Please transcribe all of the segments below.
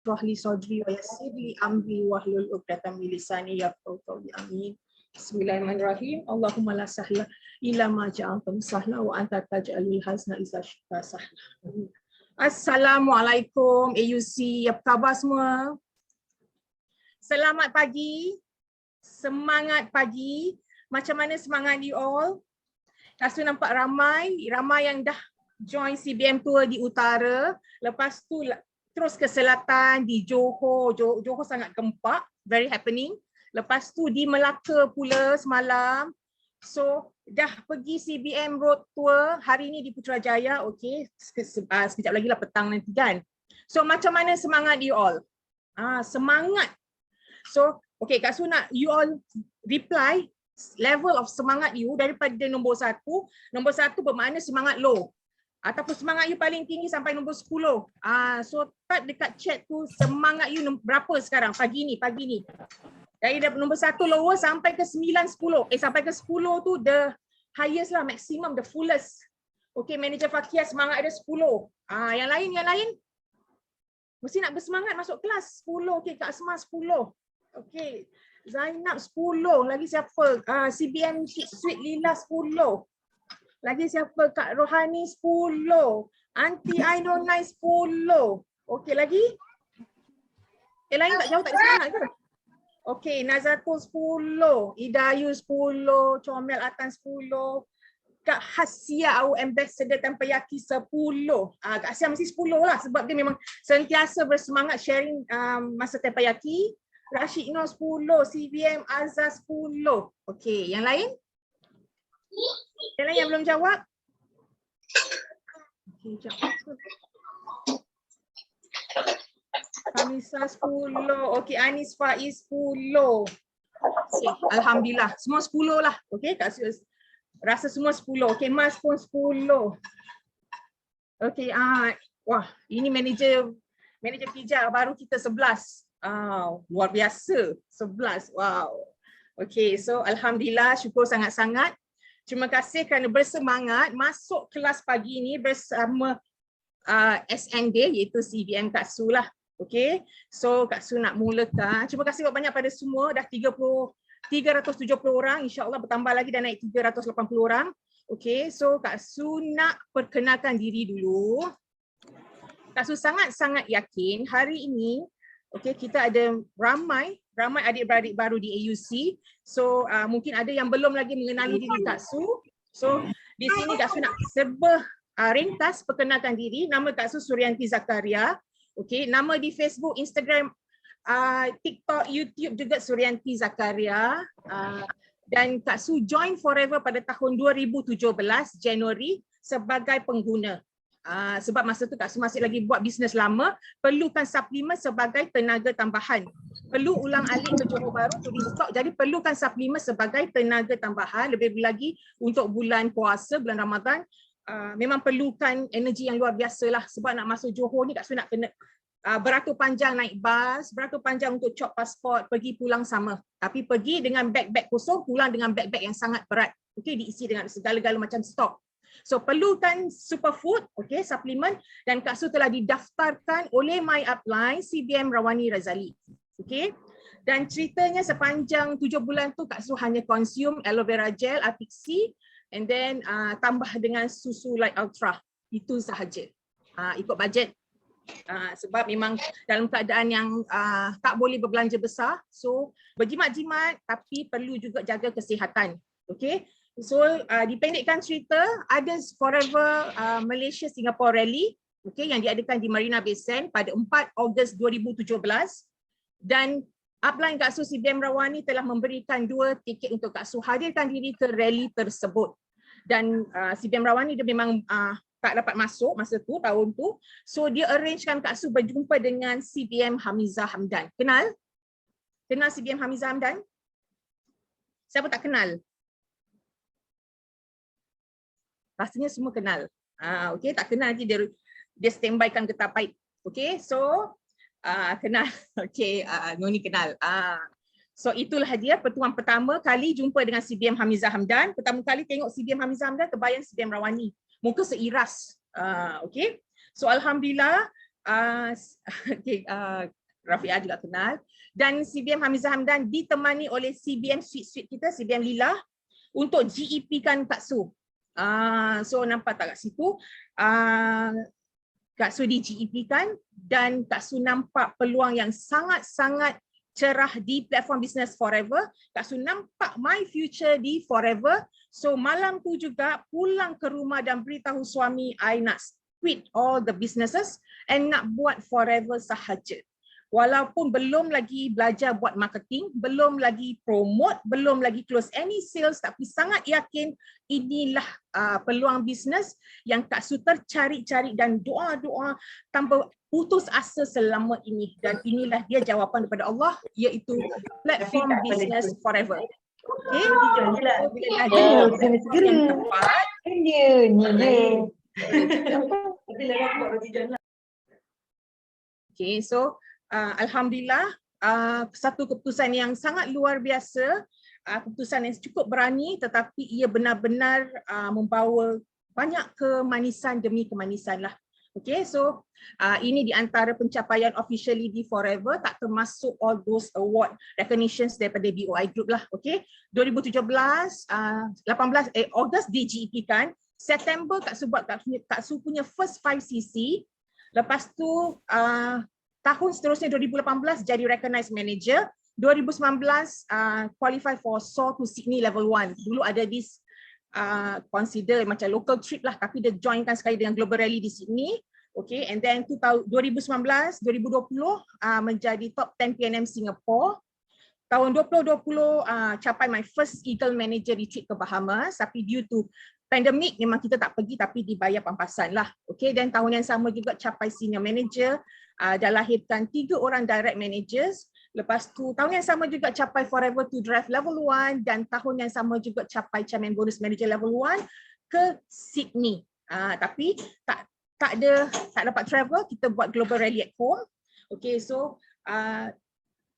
Shrah li sadri wa yassir li amri wahlul 'uqdatam min lisani yafqahu qawli. Amin. Bismillahirrahmanirrahim. Allahumma la sahla illa ma ja'altahu sahla wa anta taj'alul hazna idza syi'ta sahla. Assalamualaikum AUC, apa khabar semua? Selamat pagi. Semangat pagi. Macam mana semangat you all? Rasa nampak ramai yang dah join CBM tour di utara. Lepas tu terus ke selatan di Johor. Johor sangat gempak, very happening. Lepas tu di Melaka pula semalam. So dah pergi CBM road tour hari ni di Putrajaya. Okey, sekejap lagi lah petang nanti kan. So macam mana semangat you all? Semangat. So okey, Kak Su nak you all reply level of semangat you daripada nombor 1. Nombor 1 bermakna semangat low. Ataupun semangat you paling tinggi sampai nombor 10. So type dekat chat tu semangat you berapa sekarang pagi ni. Dari nombor 1 lower sampai ke 9, 10. Sampai ke 10 tu the highest lah, maximum, the fullest. Okay, Manager Fakia semangat ada 10. Yang lain. Mesti nak bersemangat masuk kelas. 10, okay, Kak Asma 10. Okay, Zainab 10. Lagi siapa? CBM Sweet Lila 10. Lagi siapa? Kak Rohani 10. Aunty Ainonai 10. Okey, lagi? Lain tak jauh tak ada semangat ke? Okey, Nazatul 10. Idayu 10. Comel Atan 10. Kak Hasia, our ambassador Tempayaki 10. Kak Hasia mesti 10 lah sebab dia memang sentiasa bersemangat sharing masa Tempayaki. Rashid Nur 10, CBM Azaz 10. Okey, yang lain? Yang lain yang belum jawab? Okey, jawab. Kamisa 10. Okey, Anis Faiz 10. Okay, alhamdulillah. Semua 10 lah. Okey, Kak rasa semua 10. Okey, Mas pun 10. Okey, wah, ini manager Pijar baru kita 11. Luar biasa, 11. Wow. Okay, so alhamdulillah, syukur sangat-sangat. Terima kasih kerana bersemangat masuk kelas pagi ni bersama SND iaitu CBM Kak Su lah. Okay, so Kak Su nak mulakan. Terima kasih banyak pada semua. Dah 370 orang, insyaAllah bertambah lagi dan naik 380 orang. Okay, so Kak Su nak perkenalkan diri dulu. Kak Su sangat-sangat yakin hari ini okay, kita ada ramai adik-beradik baru di AUC. So mungkin ada yang belum lagi mengenali diri Kak Su. So di sini Kak Su nak serba ringkas perkenalkan diri. Nama Kak Su Suryanti Zakaria. Okay, nama di Facebook, Instagram, TikTok, YouTube juga Suryanti Zakaria. Dan Kak Su join Forever pada tahun 2017 Januari sebagai pengguna. Sebab masa tu Kak Su masih lagi buat bisnes lama, perlukan suplemen sebagai tenaga tambahan. Perlu ulang alik ke Johor Bahru untuk di stok, jadi perlukan suplemen sebagai tenaga tambahan. Lebih lagi untuk bulan puasa, bulan Ramadan, memang perlukan energi yang luar biasa lah. Sebab nak masuk Johor ni Kak Su nak kena beratur panjang naik bas, beratur panjang untuk cop pasport, pergi pulang sama. Tapi pergi dengan beg-beg kosong, pulang dengan beg-beg yang sangat berat. Okay, diisi dengan segala-gala macam stok. So perlukan superfood, okay, suplemen, dan Kak Su telah didaftarkan oleh My Upline CBM Rawani Razali. Okay, dan ceritanya sepanjang 7 bulan tu Kak Su hanya consume aloe vera gel, Apixi, and then tambah dengan susu Light Ultra. Itu sahaja. Ikut bajet. Sebab memang dalam keadaan yang tak boleh berbelanja besar, so berjimat-jimat tapi perlu juga jaga kesihatan. Okay. So dipendekkan cerita, ada Forever Malaysia Singapore Rally, okay, yang diadakan di Marina Bay Sands pada 4 Ogos 2017, dan upline Kak Su CBM Rawani telah memberikan 2 tiket untuk Kak Su hadirkan diri ke rally tersebut. Dan CBM Rawani dia memang tak dapat masuk masa tu, tahun tu, so dia arrangekan Kak Su berjumpa dengan CBM Hamizah Hamdan. Kenal CBM Hamizah Hamdan? Siapa tak kenal? Rasanya semua kenal. Okay, tak kenal nanti dia standbykan getah pahit. Okay, so kenal. Okay, Noni kenal. So itulah dia pertemuan pertama kali jumpa dengan CBM Hamizah Hamdan. Pertama kali tengok CBM Hamizah Hamdan terbayang CBM Rawani. Muka seiras. Okay, so alhamdulillah okay, Rafiah juga kenal. Dan CBM Hamizah Hamdan ditemani oleh CBM Suite kita, CBM Lila, untuk GEP kan Kak Su. So nampak tak kat situ, Kak Su di GEP kan, dan Kak Su nampak peluang yang sangat-sangat cerah di platform Business Forever. Kak Su nampak my future di Forever. So malam tu juga pulang ke rumah dan beritahu suami, I nak quit all the businesses and nak buat Forever sahaja. Walaupun belum lagi belajar buat marketing, belum lagi promote, belum lagi close any sales, tapi sangat yakin inilah peluang bisnes yang Kak Su tercari-cari dan doa-doa tanpa putus asa selama ini. Dan inilah dia jawapan daripada Allah, iaitu platform Business Forever. Okay? So, bila dah jawab platform yang tepat, okay, so Alhamdulillah, satu keputusan yang sangat luar biasa, keputusan yang cukup berani, tetapi ia benar-benar membawa banyak kemanisan demi kemanisan lah. Okay, so ini di antara pencapaian officially di Forever, tak termasuk all those award recognitions daripada BOI Group lah. Okay, 2017, 18 di GEP kan, September Kak Su buat Kak Su punya first 5cc, lepas tu tahun seterusnya 2018 jadi recognized manager, 2019 qualify for SOAR to Sydney level 1. Dulu ada this consider macam local trip lah, tapi dia joinkan sekali dengan global rally di Sydney. Okay, and then 2019, 2020 menjadi top 10 PNM Singapore. Tahun 2020 capai my first Eagle Manager retreat ke Bahamas, tapi due to pandemik memang kita tak pergi tapi dibayar pampasan lah. Okay, dan tahun yang sama juga capai Senior Manager, dah lahirkan 3 orang Direct Managers. Lepas tu tahun yang sama juga capai Forever to Drive level 1, dan tahun yang sama juga capai Chairman Bonus Manager level 1 ke Sydney. Tapi tak dapat travel, kita buat Global Rally at home. Okay, so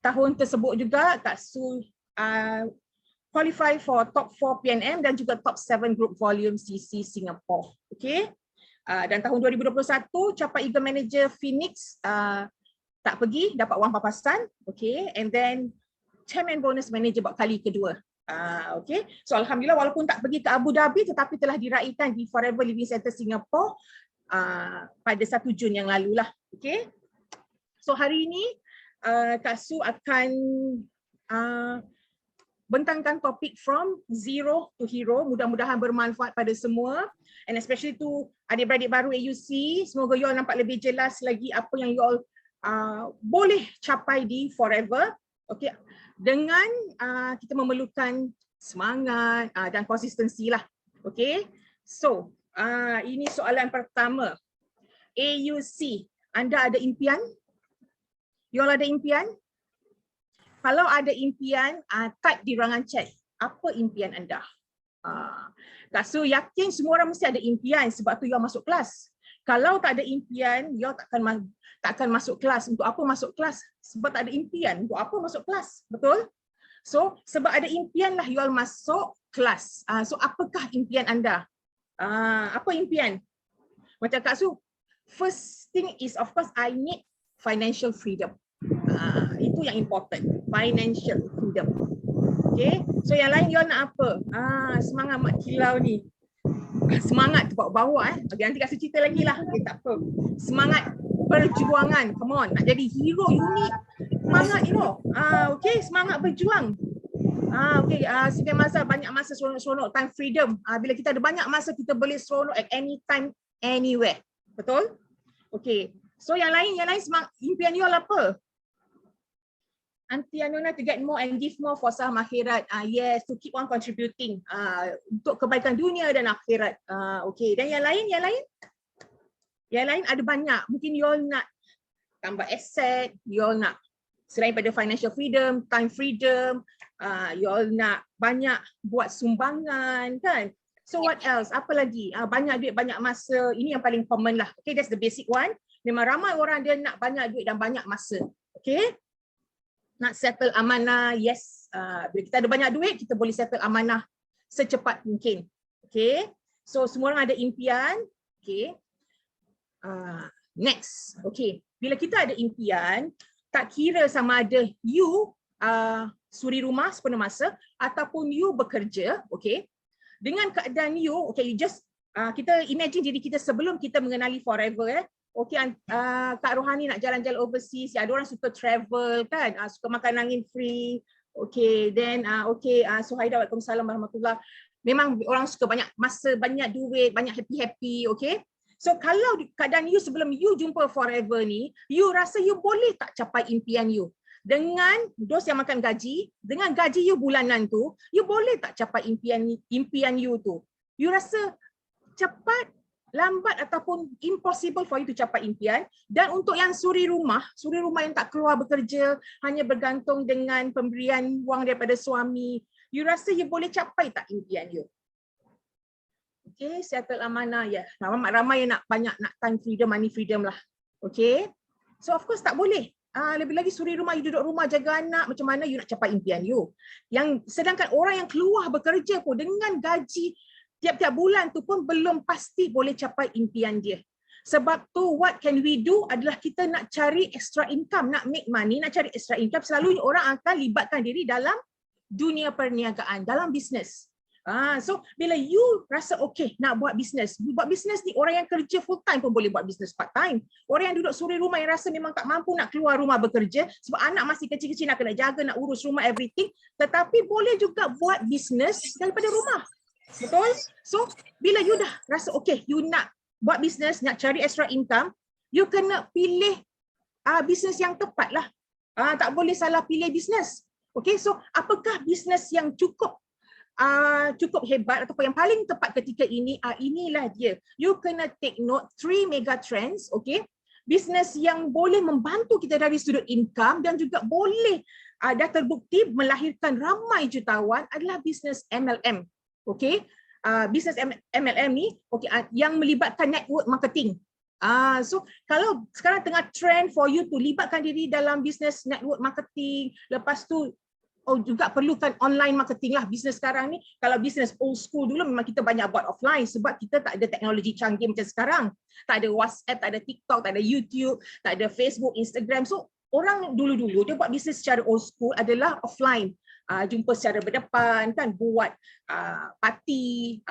tahun tersebut juga Kak Su qualify for top 4 PNM dan juga top 7 group volume CC Singapore. Okay. Dan tahun 2021 capai Eagle Manager Phoenix, tak pergi, dapat wang papasan. Okay. And then Chairman Bonus Manager buat kali kedua. Okay. So Alhamdulillah walaupun tak pergi ke Abu Dhabi tetapi telah diraihkan di Forever Living Center Singapore pada 1 Jun yang lalu lah. Okay. So hari ini Kak Su akan bentangkan topik from zero to hero, mudah-mudahan bermanfaat pada semua, and especially to adik-beradik baru AUC, semoga you all nampak lebih jelas lagi apa yang you all boleh capai di Forever. Okay, dengan kita memerlukan semangat dan konsistensi lah. Okay, so ini soalan pertama. AUC, anda ada impian? You all ada impian? Kalau ada impian, type di ruangan chat. Apa impian anda? Kak Su yakin semua orang mesti ada impian, sebab tu you masuk kelas. Kalau tak ada impian, you tak akan masuk kelas. Untuk apa masuk kelas? Sebab tak ada impian. Untuk apa masuk kelas? Betul? So, sebab ada impian lah you all masuk kelas. So, apakah impian anda? Apa impian? Macam Kak Su, first thing is of course I need financial freedom. Itu yang important, financial freedom. Okay, so yang lain you all nak apa? Semangat Mak Kilau ni. Semangat tu bawa okay, nanti kasih cerita lagi lah. Okay, tak apa. Semangat perjuangan, come on, nak jadi hero you need semangat, you know. Okay, semangat berjuang. Okay, sekian masa, banyak masa seronok-seronok, time freedom. Bila kita ada banyak masa, kita boleh seronok at any time, anywhere. Betul? Okay, so yang lain semangat, impian you all apa? Aunty Anona to get more and give more for saham akhirat. Yes, to keep on contributing untuk kebaikan dunia dan akhirat. Okay, dan yang lain ada banyak. Mungkin you all nak tambah aset, you all nak selain pada financial freedom, time freedom, you all nak banyak buat sumbangan kan. So what else? Apa lagi? Banyak duit, banyak masa. Ini yang paling common lah. Okay, that's the basic one. Memang ramai orang dia nak banyak duit dan banyak masa. Okay. Nak settle amanah, yes. Bila kita ada banyak duit, kita boleh settle amanah secepat mungkin. Okay. So semua orang ada impian. Okay. Next, okay. Bila kita ada impian, tak kira sama ada you suri rumah sepenuh masa ataupun you bekerja, okay. Dengan keadaan you, okay, you just kita imagine diri kita sebelum kita mengenali Forever, okay, Kak Rohani nak jalan-jalan overseas, ada orang suka travel kan, suka makan angin free, okay, then okay, Suhaida, waalaikumsalam warahmatullah. Memang orang suka banyak masa, banyak duit, banyak happy-happy, okay. So kalau keadaan you sebelum you jumpa Forever ni, you rasa you boleh tak capai impian you? Dengan dos yang makan gaji, dengan gaji you bulanan tu, you boleh tak capai impian you tu? You rasa cepat, lambat ataupun impossible for you to capai impian. Dan untuk yang suri rumah yang tak keluar bekerja, hanya bergantung dengan pemberian wang daripada suami, you rasa you boleh capai tak impian you? Okay, settle amanah ya. Ramai yang nak time freedom, money freedom lah. Okay. So of course tak boleh. Lebih lagi suri rumah, you duduk rumah jaga anak, macam mana you nak capai impian you? Sedangkan orang yang keluar bekerja pun dengan gaji tiap-tiap bulan tu pun belum pasti boleh capai impian dia. Sebab tu what can we do adalah kita nak cari extra income, nak make money, nak cari extra income. Selalunya orang akan libatkan diri dalam dunia perniagaan, dalam bisnes. So bila you rasa okay nak buat bisnes ni orang yang kerja full time pun boleh buat bisnes part time. Orang yang duduk suri rumah yang rasa memang tak mampu nak keluar rumah bekerja sebab anak masih kecil-kecil, nak kena jaga, nak urus rumah, everything, tetapi boleh juga buat bisnes daripada rumah. Betul? So bila you dah rasa okay, you nak buat bisnes, nak cari extra income, you kena pilih bisnes yang tepat lah. Tak boleh salah pilih bisnes. Okay, so apakah bisnes yang cukup hebat ataupun yang paling tepat ketika ini? Inilah dia. You kena take note 3 mega trends, okay? Bisnes yang boleh membantu kita dari sudut income dan juga boleh dah terbukti melahirkan ramai jutawan adalah bisnes MLM, okay? Bisnes MLM ni, okay, yang melibatkan network marketing. So kalau sekarang tengah trend for you to libatkan diri dalam bisnes network marketing, lepas tu juga perlukan online marketing lah. Bisnes sekarang ni, kalau bisnes old school dulu memang kita banyak buat offline sebab kita tak ada teknologi canggih macam sekarang. Tak ada WhatsApp, tak ada TikTok, tak ada YouTube, tak ada Facebook, Instagram. So orang dulu-dulu dia buat bisnes secara old school adalah offline. Jumpa secara berdepan kan, buat parti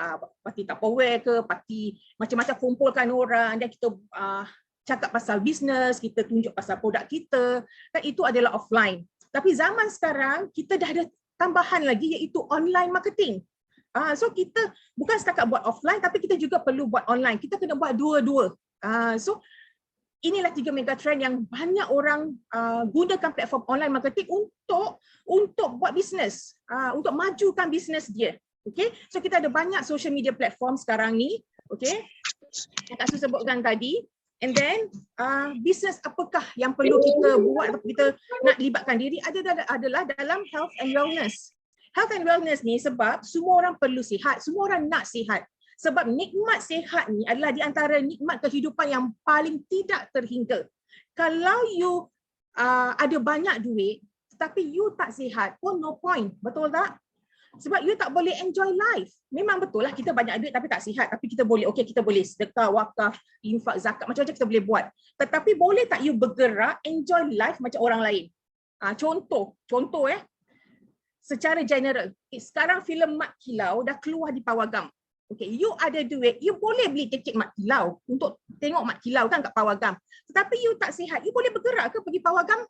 Tupperware ke, parti macam-macam, kumpulkan orang dan kita cakap pasal bisnes, kita tunjuk pasal produk kita, kan itu adalah offline. Tapi zaman sekarang kita dah ada tambahan lagi iaitu online marketing. So kita bukan setakat buat offline tapi kita juga perlu buat online. Kita kena buat dua-dua. So inilah 3 mega trend yang banyak orang gunakan platform online marketing untuk buat bisnes, untuk majukan bisnes dia. Okay, so kita ada banyak social media platform sekarang ni, okay, yang Kak Su sebutkan tadi. And then bisnes apakah yang perlu kita buat atau kita nak libatkan diri adalah dalam health and wellness. Health and wellness ni sebab semua orang perlu sihat, semua orang nak sihat. Sebab nikmat sihat ni adalah di antara nikmat kehidupan yang paling tidak terhingga. Kalau you ada banyak duit tetapi you tak sihat pun no point, betul tak? Sebab you tak boleh enjoy life. Memang betul lah kita banyak duit tapi tak sihat, tapi kita boleh, okay, kita boleh sedekah, wakaf, infak, zakat, macam-macam kita boleh buat. Tetapi boleh tak you bergerak, enjoy life macam orang lain? Contoh secara general, sekarang filem Mat Kilau dah keluar di Pawagam. Okay, you ada duit, you boleh beli tiket Mat Kilau untuk tengok Mat Kilau kan kat Pawagam. Tetapi you tak sihat, you boleh bergerak ke pergi Pawagam?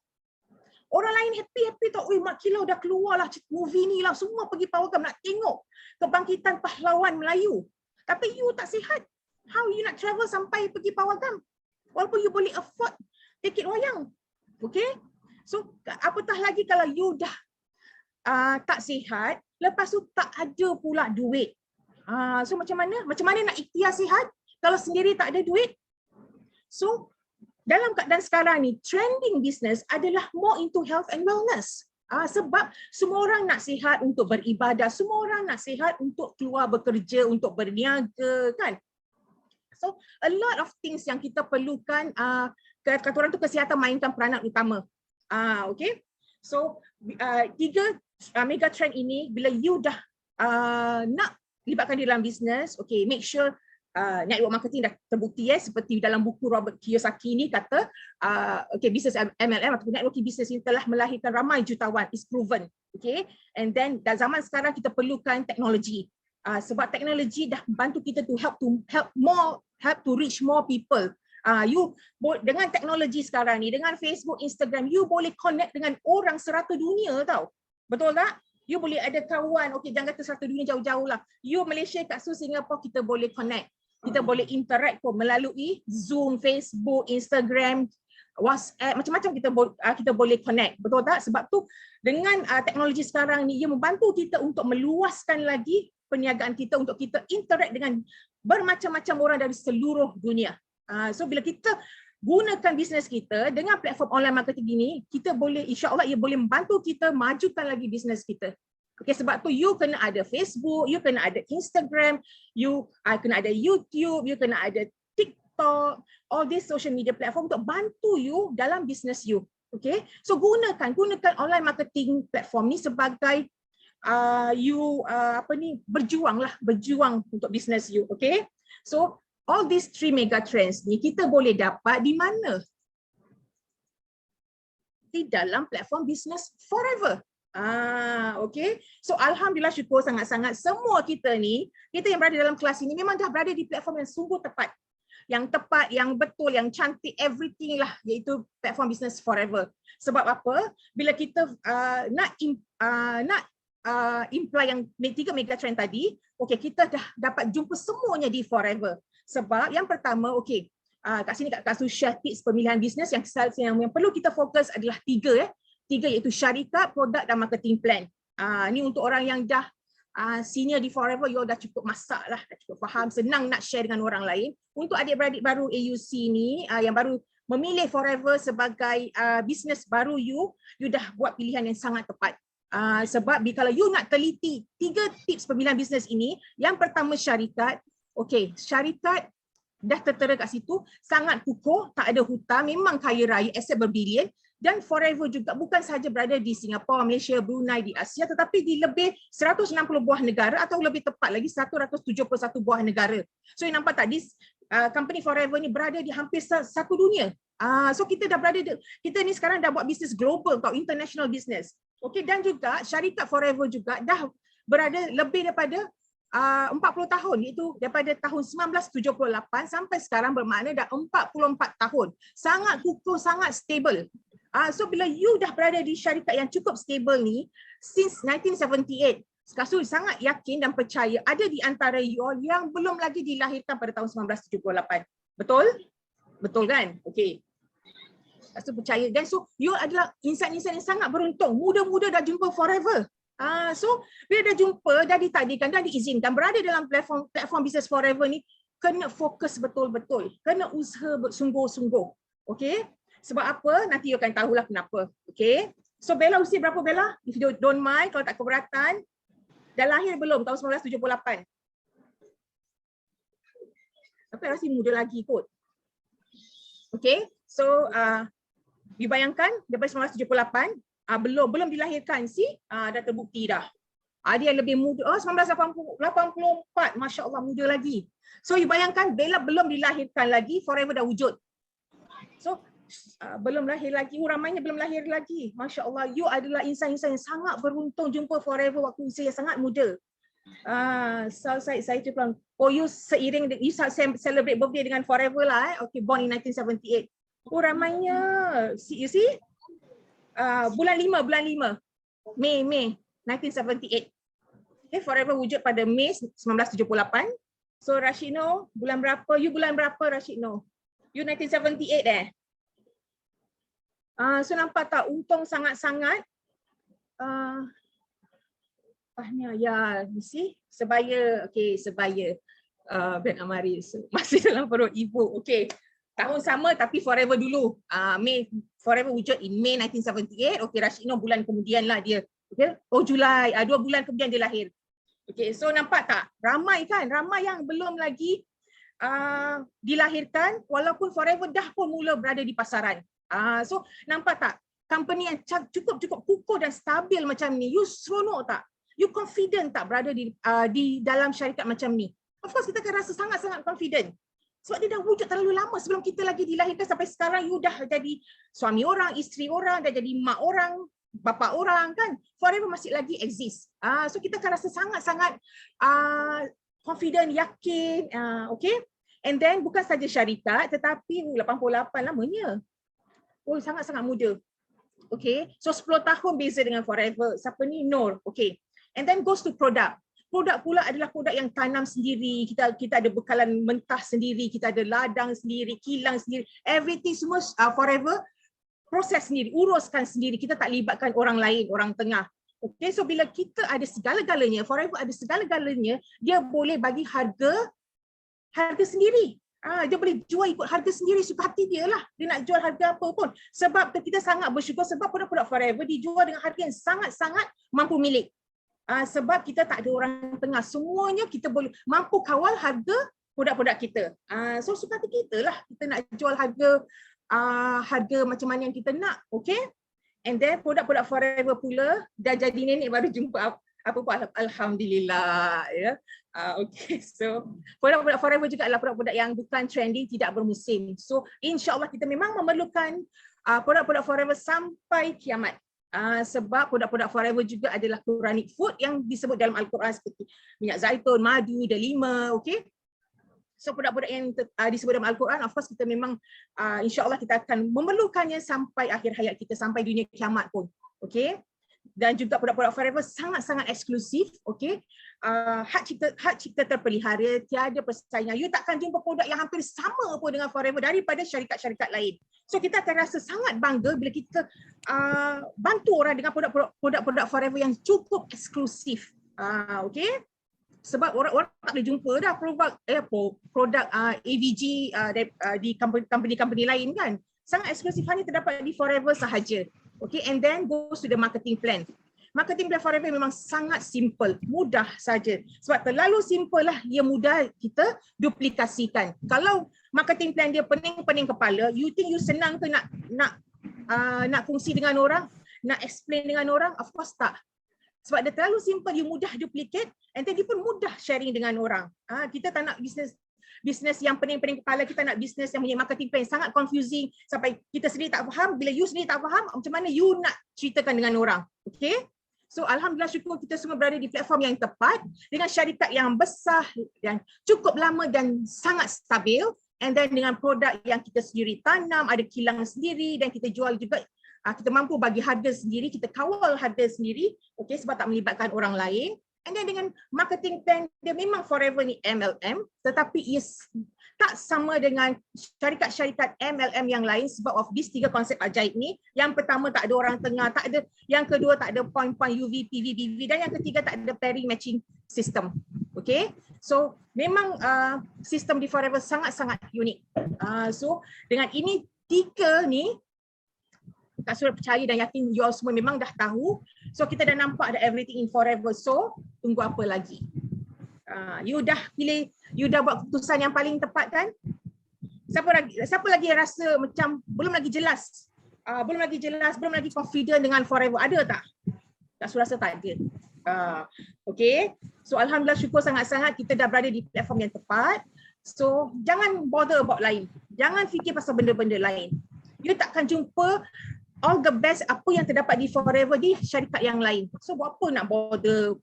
Orang lain happy tau, Mat Kilau dah keluar lah movie ni lah, semua pergi Pawagam nak tengok kebangkitan pahlawan Melayu. Tapi you tak sihat, how you nak travel sampai pergi Pawagam? Walaupun you boleh afford tiket wayang. Okay, so apatah lagi kalau you dah tak sihat, lepas tu tak ada pula duit. So macam mana nak ikhtiar sihat kalau sendiri tak ada duit? So dalam keadaan sekarang ni, trending business adalah more into health and wellness. Sebab semua orang nak sihat untuk beribadah, semua orang nak sihat untuk keluar bekerja, untuk berniaga kan. So a lot of things yang kita perlukan, kata orang tu kesihatan mainkan peranan utama. Okay. So 3 mega trend ini bila you dah nak libatkan di dalam bisnes, okay, make sure network marketing dah terbukti seperti dalam buku Robert Kiyosaki ni kata business MLM atau networking business ini telah melahirkan ramai jutawan, is proven. And then zaman sekarang kita perlukan teknologi. Sebab teknologi dah membantu kita to help to reach more people. You dengan teknologi sekarang ni, dengan Facebook, Instagram, you boleh connect dengan orang serata dunia tau. Betul tak? You boleh ada kawan, jangan kata serata dunia jauh-jauh lah. You Malaysia kat Singapore, kita boleh connect. Kita boleh interact melalui Zoom, Facebook, Instagram, WhatsApp, macam-macam kita boleh connect. Betul tak? Sebab tu dengan teknologi sekarang ni, ia membantu kita untuk meluaskan lagi perniagaan kita, untuk kita interact dengan bermacam-macam orang dari seluruh dunia. So bila kita gunakan bisnes kita dengan platform online marketing ini, kita boleh, insya-Allah ia boleh membantu kita majukan lagi bisnes kita. Sebab tu you kena ada Facebook, you kena ada Instagram, you kena ada YouTube, you kena ada TikTok, all these social media platform untuk bantu you dalam bisnes you. So gunakan online marketing platform ni sebagai berjuang untuk bisnes you. So all these 3 mega trends ni kita boleh dapat di mana? Di dalam platform Business Forever. So alhamdulillah, syukur sangat-sangat semua kita ni, kita yang berada dalam kelas ini memang dah berada di platform yang sungguh tepat. Yang tepat, yang betul, yang cantik, everything lah, iaitu platform Business Forever. Sebab apa? Bila kita nak imply yang 3 mega trend tadi, kita dah dapat jumpa semuanya di Forever. Sebab yang pertama, kat sini kat Share Tips Pemilihan Bisnes, yang perlu kita fokus adalah 3 iaitu syarikat, produk dan marketing plan. Ni untuk orang yang dah senior di Forever, you dah cukup masak lah, dah cukup faham, senang nak share dengan orang lain. Untuk adik-beradik baru AUC ni, yang baru memilih Forever sebagai bisnes baru you dah buat pilihan yang sangat tepat. Sebab kalau you nak teliti 3 tips pemilihan bisnes ini, yang pertama syarikat. Syarikat dah tertera kat situ, sangat kukuh, tak ada hutang, memang kaya raya, aset berbilion. Dan Forever juga bukan sahaja berada di Singapura, Malaysia, Brunei, di Asia, tetapi di lebih 160 buah negara, atau lebih tepat lagi 171 buah negara. So you nampak tak, company Forever ni berada di hampir satu dunia. So kita dah berada, kita ni sekarang dah buat bisnes global, international business. Dan juga syarikat Forever juga dah berada lebih daripada 40 tahun, iaitu daripada tahun 1978 sampai sekarang, bermakna dah 44 tahun. Sangat kukuh, sangat stable. So bila you dah berada di syarikat yang cukup stable ni since 1978, Skasu sangat yakin dan percaya ada di antara you all yang belum lagi dilahirkan pada tahun 1978. Betul? Betul kan? Skasu percaya. Dan so you adalah insan-insan yang sangat beruntung. Muda-muda dah jumpa Forever. So bila dah jumpa, dah ditadikan, dah diizinkan berada dalam platform Business Forever ni, kena fokus betul-betul. Kena usaha bersungguh-sungguh. Sebab apa? Nanti you akan tahulah kenapa. So Bella usia berapa Bella? If you don't mind, kalau tak keberatan. Dah lahir belum tahun 1978? Tapi rasa muda lagi kot. So you bayangkan daripada 1978, belum dilahirkan dah terbukti dah. Dia lebih muda, 1984, Masya Allah, muda lagi. So you bayangkan Bella belum dilahirkan lagi, Forever dah wujud. So belum lahir lagi, ramainya belum lahir lagi. Masya Allah, you adalah insan-insan yang sangat beruntung jumpa Forever waktu usia yang sangat muda. So saya cakap, you seiring, you celebrate birthday dengan Forever lah. Born in 1978. Ramainya, you see? Bulan 5, Mei 1978. Forever wujud pada Mei 1978. So Rashidno, bulan berapa? You bulan berapa Rashidno? You 1978 So nampak tak, untung sangat-sangat. Ya, you see? Sebaya, sebaya. Ben Amari, masih dalam perut ibu. Tahun sama tapi Forever dulu. Forever wujud in May 1978. Rashidno bulan kemudian lah dia. Julai, 2 bulan kemudian dia lahir. So nampak tak? Ramai kan? Ramai yang belum lagi dilahirkan walaupun Forever dah pun mula berada di pasaran. So nampak tak? Company yang cukup kukuh dan stabil macam ni, you seronok tak? You confident tak berada di dalam syarikat macam ni? Of course kita akan rasa sangat-sangat confident. Sebab dia dah wujud terlalu lama sebelum kita lagi dilahirkan sampai sekarang you dah jadi suami orang, isteri orang, dah jadi mak orang, bapa orang kan. Forever masih lagi exist. So kita akan rasa sangat-sangat confident, yakin, okay. And then bukan saja syarikat tetapi 88 lamanya. Oh sangat-sangat muda. Okay. So 10 tahun beza dengan Forever. Siapa ni? Nur. Okay. And then goes to product. Produk pula adalah produk yang tanam sendiri, kita ada bekalan mentah sendiri, kita ada ladang sendiri, kilang sendiri, everything semua Forever proses sendiri, uruskan sendiri, kita tak libatkan orang lain, orang tengah. Okay, so bila kita ada segala-galanya, Forever ada segala-galanya, dia boleh bagi harga sendiri. Dia boleh jual ikut harga sendiri, suka hati dia lah. Dia nak jual harga apa pun. Sebab kita sangat bersyukur sebab produk-produk Forever dijual dengan harga yang sangat-sangat mampu milik. Sebab kita tak ada orang tengah, semuanya kita boleh mampu kawal harga produk-produk kita. So suka hati kita lah, kita nak jual harga macam mana yang kita nak, okay? And then produk-produk Forever pula dah jadi nenek baru jumpa apa alhamdulillah, ya. Okay, so produk-produk Forever juga adalah produk-produk yang bukan trending, tidak bermusim. So insya-Allah kita memang memerlukan produk-produk Forever sampai kiamat. Sebab produk-produk Forever juga adalah Quranic food yang disebut dalam Al-Quran seperti minyak zaitun, madu, delima, okay? So produk-produk yang disebut dalam Al-Quran, of course kita memang insya-Allah kita akan memerlukannya sampai akhir hayat kita, sampai dunia kiamat pun, okay? Dan juga produk-produk Forever sangat-sangat eksklusif, okay? Hak cipta terpelihara, tiada persaingan. You takkan jumpa produk yang hampir sama pun dengan Forever daripada syarikat-syarikat lain. So kita akan rasa sangat bangga bila kita bantu orang dengan produk-produk Forever yang cukup eksklusif. Okay? Sebab orang tak boleh jumpa dah produk AVG di company-company lain kan. Sangat eksklusif, hanya terdapat di Forever sahaja. Okay, and then goes to the marketing plan. Marketing plan Forever memang sangat simple, mudah saja. Sebab terlalu simple lah, ia mudah kita duplikasikan. Kalau marketing plan dia pening-pening kepala, you think you senang ke nak kongsi dengan orang, nak explain dengan orang? Of course tak. Sebab dia terlalu simple, you mudah duplicate, and then dia pun mudah sharing dengan orang. Kita tak nak bisnes yang pening-pening kepala, kita nak bisnes yang punya marketing plan sangat confusing sampai kita sendiri tak faham. Bila you sendiri tak faham, macam mana you nak ceritakan dengan orang? Okay? So alhamdulillah syukur kita semua berada di platform yang tepat dengan syarikat yang besar dan cukup lama dan sangat stabil, and then dengan produk yang kita sendiri tanam, ada kilang sendiri dan kita jual juga. Kita mampu bagi harga sendiri, kita kawal harga sendiri, okay, sebab tak melibatkan orang lain. And then dengan marketing plan dia memang Forever ni MLM, tetapi tak sama dengan syarikat-syarikat MLM yang lain sebab of these 3 konsep ajaib ni. Yang pertama tak ada orang tengah, tak ada. Yang kedua tak ada point-point UV, PV, BV, dan yang ketiga tak ada pairing matching system. Okay, so memang sistem di Forever sangat-sangat unik. So dengan ini 3 ni, Kak Surah percaya dan yakin you all semua memang dah tahu. So kita dah nampak ada everything in Forever. So tunggu apa lagi? You dah pilih, you dah buat keputusan yang paling tepat kan? Siapa lagi yang rasa macam belum lagi jelas? Belum lagi confident dengan Forever? Ada tak? Kak Surah rasa tak ada. Okay. So alhamdulillah syukur sangat-sangat kita dah berada di platform yang tepat. So jangan bother about lain. Jangan fikir pasal benda-benda lain. You takkan jumpa all the best apa yang terdapat di Forever di syarikat yang lain. So buat apa nak bother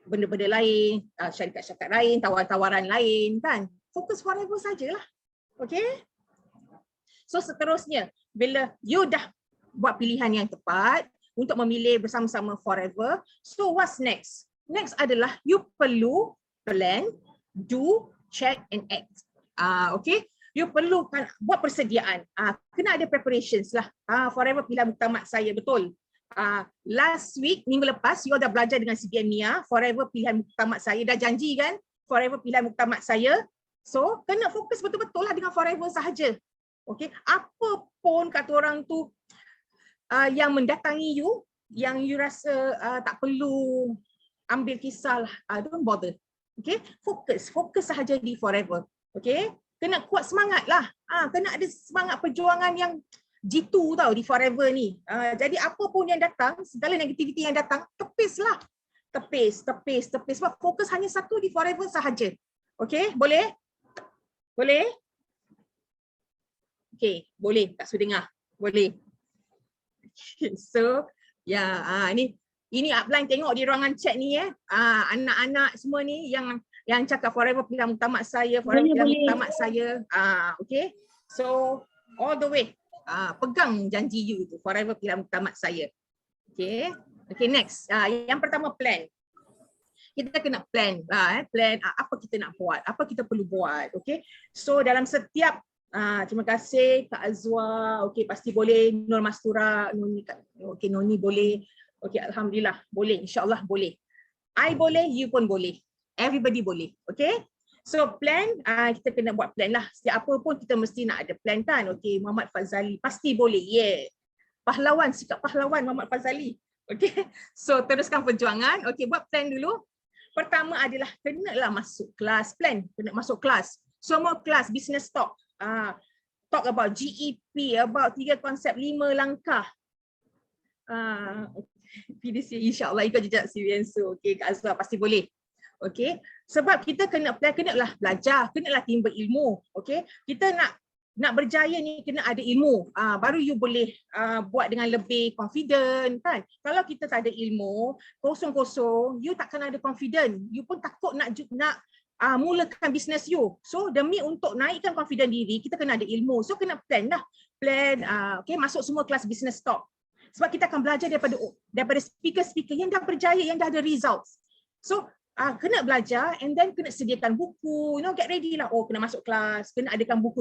benda-benda lain, syarikat-syarikat lain, tawaran-tawaran lain kan. Fokus Forever sajalah. Okay? So seterusnya, bila you dah buat pilihan yang tepat untuk memilih bersama-sama Forever, so what's next? Next adalah you perlu plan, do, check and act. Okay? You perlukan buat persediaan. Kena ada preparations lah. Forever pilihan muktamad saya, betul. Last week, minggu lepas, you all dah belajar dengan CPM Nia. Forever pilihan muktamad saya. Dah janji kan? Forever pilihan muktamad saya. So, kena fokus betul-betul lah dengan Forever sahaja. Okay? Apa pun kata orang tu yang mendatangi you, yang you rasa tak perlu ambil kisah lah. Don't bother. Okay? Fokus sahaja di Forever. Okay? Kena kuat semangat lah. Kena ada semangat perjuangan yang jitu tau di Forever ni. Jadi apa pun yang datang, segala negativiti yang datang, tepislah. Tepis. Sebab fokus hanya satu di forever sahaja. Okay, boleh? Boleh? Okay, boleh. Tak sudah dengar. Boleh. So, ya, ini upline tengok di ruangan chat ni anak-anak semua ni yang cakap forever pilihan muktamad saya, forever pilihan muktamad saya. Okay. So, all the way. Pegang janji you tu, forever pilihan muktamad saya. Okay. Okay, next. Yang pertama plan. Kita kena plan plan apa kita nak buat, apa kita perlu buat. Okay. So dalam setiap terima kasih Kak Azwa. Okay, pasti boleh. Nur Mastura, Noni, okay, Noni boleh. Okay, alhamdulillah boleh, insyaAllah boleh. I boleh, you pun boleh. Everybody boleh. Okay. So plan, kita kena buat plan lah. Setiap apa pun kita mesti nak ada plan kan. Okay, Muhammad Fazali pasti boleh. Yeah. Pahlawan, sikap pahlawan Muhammad Fazali. Okay. So teruskan perjuangan. Okay, buat plan dulu. Pertama adalah kenalah masuk kelas. Plan, kena masuk kelas. Semua kelas business talk. Talk about GEP, about 3 konsep 5 langkah. PDC insyaAllah ikut jejak Siriansu. Okay, Kak Azwa pasti boleh. Okay, sebab kita kena plan, kenalah belajar, kenalah timba ilmu. Okay, kita nak berjaya ni kena ada ilmu. Baru you boleh buat dengan lebih confident kan. Kalau kita tak ada ilmu, kosong-kosong, you takkan ada confident. You pun takut nak mulakan bisnes you. So demi untuk naikkan confident diri, kita kena ada ilmu. So kena plan lah. Plan, okay, masuk semua kelas business talk. Sebab kita akan belajar daripada speaker-speaker yang dah berjaya, yang dah ada results. So kena belajar and then kena sediakan buku, get ready lah. Kena masuk kelas, kena adakan buku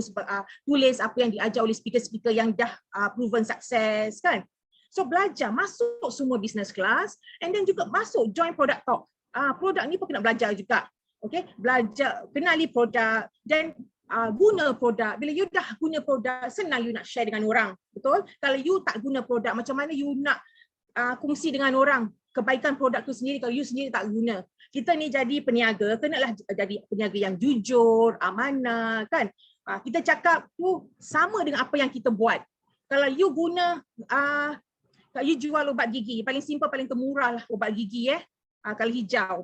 tulis apa yang diajar oleh speaker-speaker yang dah proven sukses kan. So belajar, masuk semua business class and then juga masuk join product talk. Produk ni pun kena belajar juga. Okay, belajar, kenali produk dan guna produk. Bila you dah guna produk, senang you nak share dengan orang. Betul? Kalau you tak guna produk, macam mana you nak kongsi dengan orang kebaikan produk tu sendiri kalau you sendiri tak guna. Kita ni jadi peniaga, kenalah jadi peniaga yang jujur, amanah kan. Kita cakap tu sama dengan apa yang kita buat. Kalau you guna, kalau you jual ubat gigi, paling simple, paling termurah lah ubat gigi kalau hijau.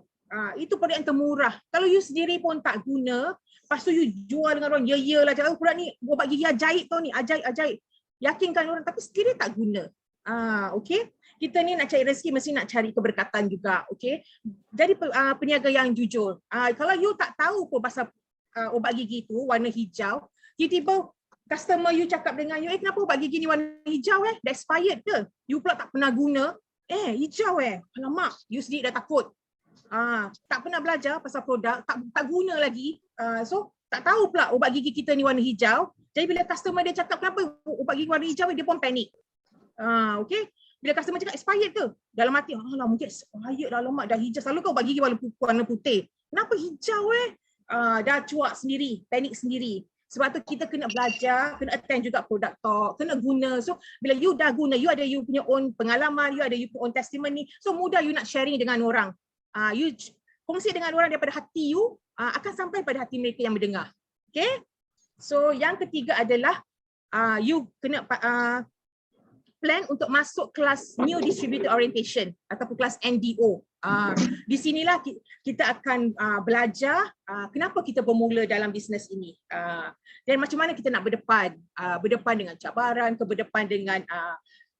Itu produk yang termurah. Kalau you sendiri pun tak guna, lepas tu you jual dengan orang, ya lah, cakap produk ni ubat gigi ajaib tau ni, ajaib. Yakinkan orang tapi sendiri tak guna. Okay. Kita ni nak cari rezeki mesti nak cari keberkatan juga. Okay. Jadi peniaga yang jujur. Kalau you tak tahu pun pasal ubat gigi tu warna hijau, tiba-tiba customer you cakap dengan you, kenapa ubat gigi ni warna hijau dah expired ke? You pula tak pernah guna. Hijau alamak, you sendiri dah takut. Tak pernah belajar pasal produk, tak guna lagi. So tak tahu pula ubat gigi kita ni warna hijau. Jadi bila customer dia cakap kenapa ubat gigi warna hijau, dia pun panik. Okay. Bila customer cakap expired ke? Dalam hati, mungkin expired dah, lemak dah hijau. Selalu kau ubat gigi warna putih. Kenapa hijau dah cuak sendiri, panik sendiri. Sebab tu kita kena belajar, kena attend juga product talk, kena guna. So bila you dah guna, you ada you punya own pengalaman, you ada you punya own testimony. So mudah you nak sharing dengan orang. You kongsi dengan orang daripada hati you, akan sampai pada hati mereka yang mendengar. Okay? So yang ketiga adalah you kena plan untuk masuk kelas New Distributor Orientation ataupun kelas NDO. Di sinilah kita akan belajar kenapa kita bermula dalam bisnes ini. Dan macam mana kita nak berdepan dengan cabaran, berdepan dengan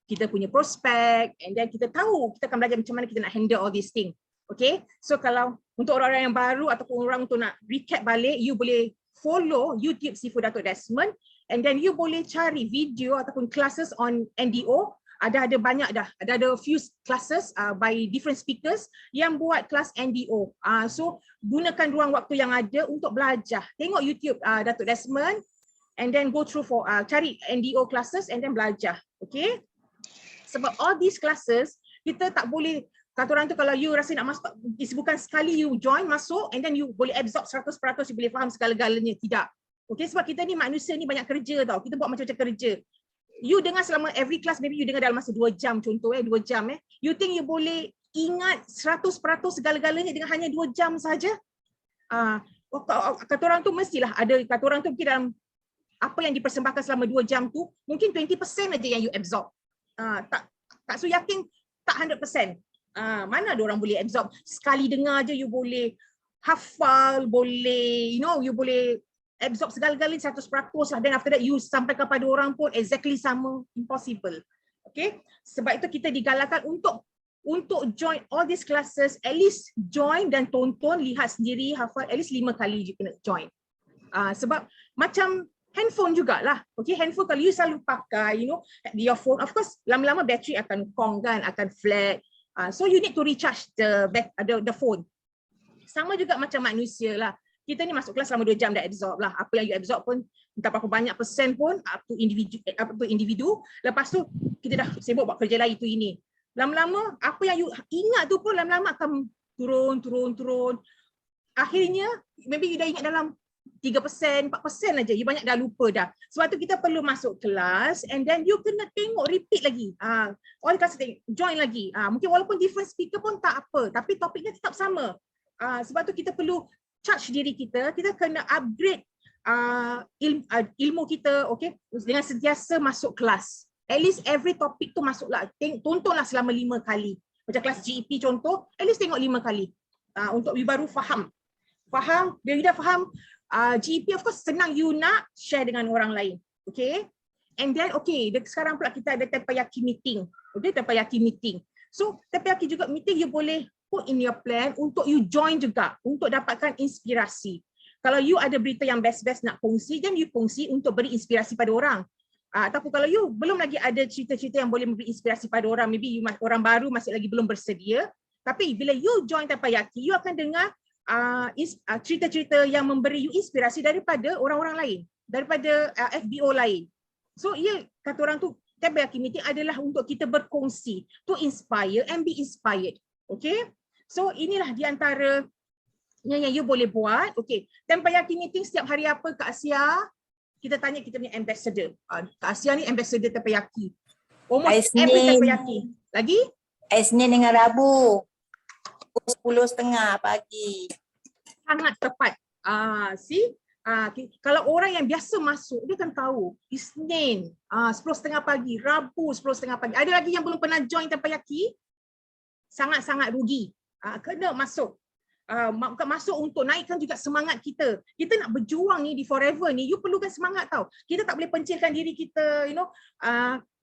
kita punya prospek, and then kita tahu, kita akan belajar macam mana kita nak handle all these things. Okay, so kalau untuk orang-orang yang baru ataupun orang untuk nak recap balik, you boleh follow YouTube Sifu Datuk Desmond, and then you boleh cari video ataupun classes on NDO. Ada banyak dah, ada few classes by different speakers yang buat kelas NDO. So gunakan ruang waktu yang ada untuk belajar. Tengok YouTube Datuk Desmond, and then go through for cari NDO classes and then belajar. Okay, sebab all these classes kita tak boleh. Kata orang tu, kalau you rasa nak masuk, bukan sekali you join, masuk and then you boleh absorb 100%, you boleh faham segala-galanya. Tidak. Okay, sebab kita ni manusia ni banyak kerja tau. Kita buat macam-macam kerja. You dengar selama every class, maybe you dengar dalam masa 2 jam contoh 2 jam. You think you boleh ingat 100% segala-galanya dengan hanya 2 jam saja? Kata orang tu mestilah ada, kata orang tu mungkin dalam apa yang dipersembahkan selama 2 jam tu, mungkin 20% aja yang you absorb. Tak so yakin tak 100%. Mana ada orang boleh absorb sekali dengar je, you boleh hafal, boleh you boleh absorb segala-galanya 100% lah, then after that you sampaikan pada orang pun exactly sama, impossible. Okay, sebab itu kita digalakkan untuk join all these classes, at least join dan tonton, lihat sendiri, hafal at least 5 kali je kena join. Sebab macam handphone jugalah. Okay, handphone kalau you selalu pakai, your phone, of course lama-lama bateri akan kong kan, akan flat. So you need to recharge the phone. Sama juga macam manusia lah. Kita ni masuk kelas selama 2 jam dah absorb lah. Apa yang you absorb pun, entah berapa banyak persen pun, up to individu. Lepas tu, kita dah sibuk buat kerja lain tu ini. Lama-lama, apa yang you ingat tu pun lama-lama akan turun. Akhirnya, maybe you dah ingat dalam 3%, 4% aja, you banyak dah lupa dah. Sebab tu kita perlu masuk kelas and then you kena tengok, repeat lagi. All kelas join lagi. Mungkin walaupun different speaker pun tak apa, tapi topiknya tetap sama. Sebab tu kita perlu charge diri kita kena upgrade ilmu kita, okay, dengan sentiasa masuk kelas. At least every topik tu masuklah, tontonlah selama 5 kali. Macam kelas GEP contoh, at least tengok 5 kali. Untuk you baru faham, bila you dah faham GEP, of course senang you nak share dengan orang lain. Okay, and then sekarang pula kita ada teppanyaki meeting. Okay, teppanyaki meeting. So teppanyaki juga meeting, you boleh put in your plan untuk you join juga, untuk dapatkan inspirasi. Kalau you ada berita yang best-best nak kongsi, then you kongsi untuk beri inspirasi pada orang. Ataupun kalau you belum lagi ada cerita-cerita yang boleh memberi inspirasi pada orang, maybe you orang baru masih lagi belum bersedia, tapi bila you join teppanyaki, you akan dengar cerita-cerita yang memberi you inspirasi daripada orang-orang lain, daripada FBO lain. So kata orang tu, teppanyaki meeting adalah untuk kita berkongsi, to inspire and be inspired. Okay, so inilah di antara yang you boleh buat. Okay, teppanyaki meeting setiap hari apa Kak Asia? Kita tanya kita punya ambassador. Kak Asia ni ambassador teppanyaki. Almost every teppanyaki. Lagi? Isnin dengan Rabu. 10:30 pagi. Sangat tepat. Kalau orang yang biasa masuk, dia kan tahu Isnin 10:30 pagi, Rabu 10:30 pagi. Ada lagi yang belum pernah join teppanyaki? Sangat-sangat rugi. Kena masuk. Masuk untuk naikkan juga semangat kita. Kita nak berjuang ni di Forever ni, you perlukan semangat tau. Kita tak boleh pencilkan diri kita,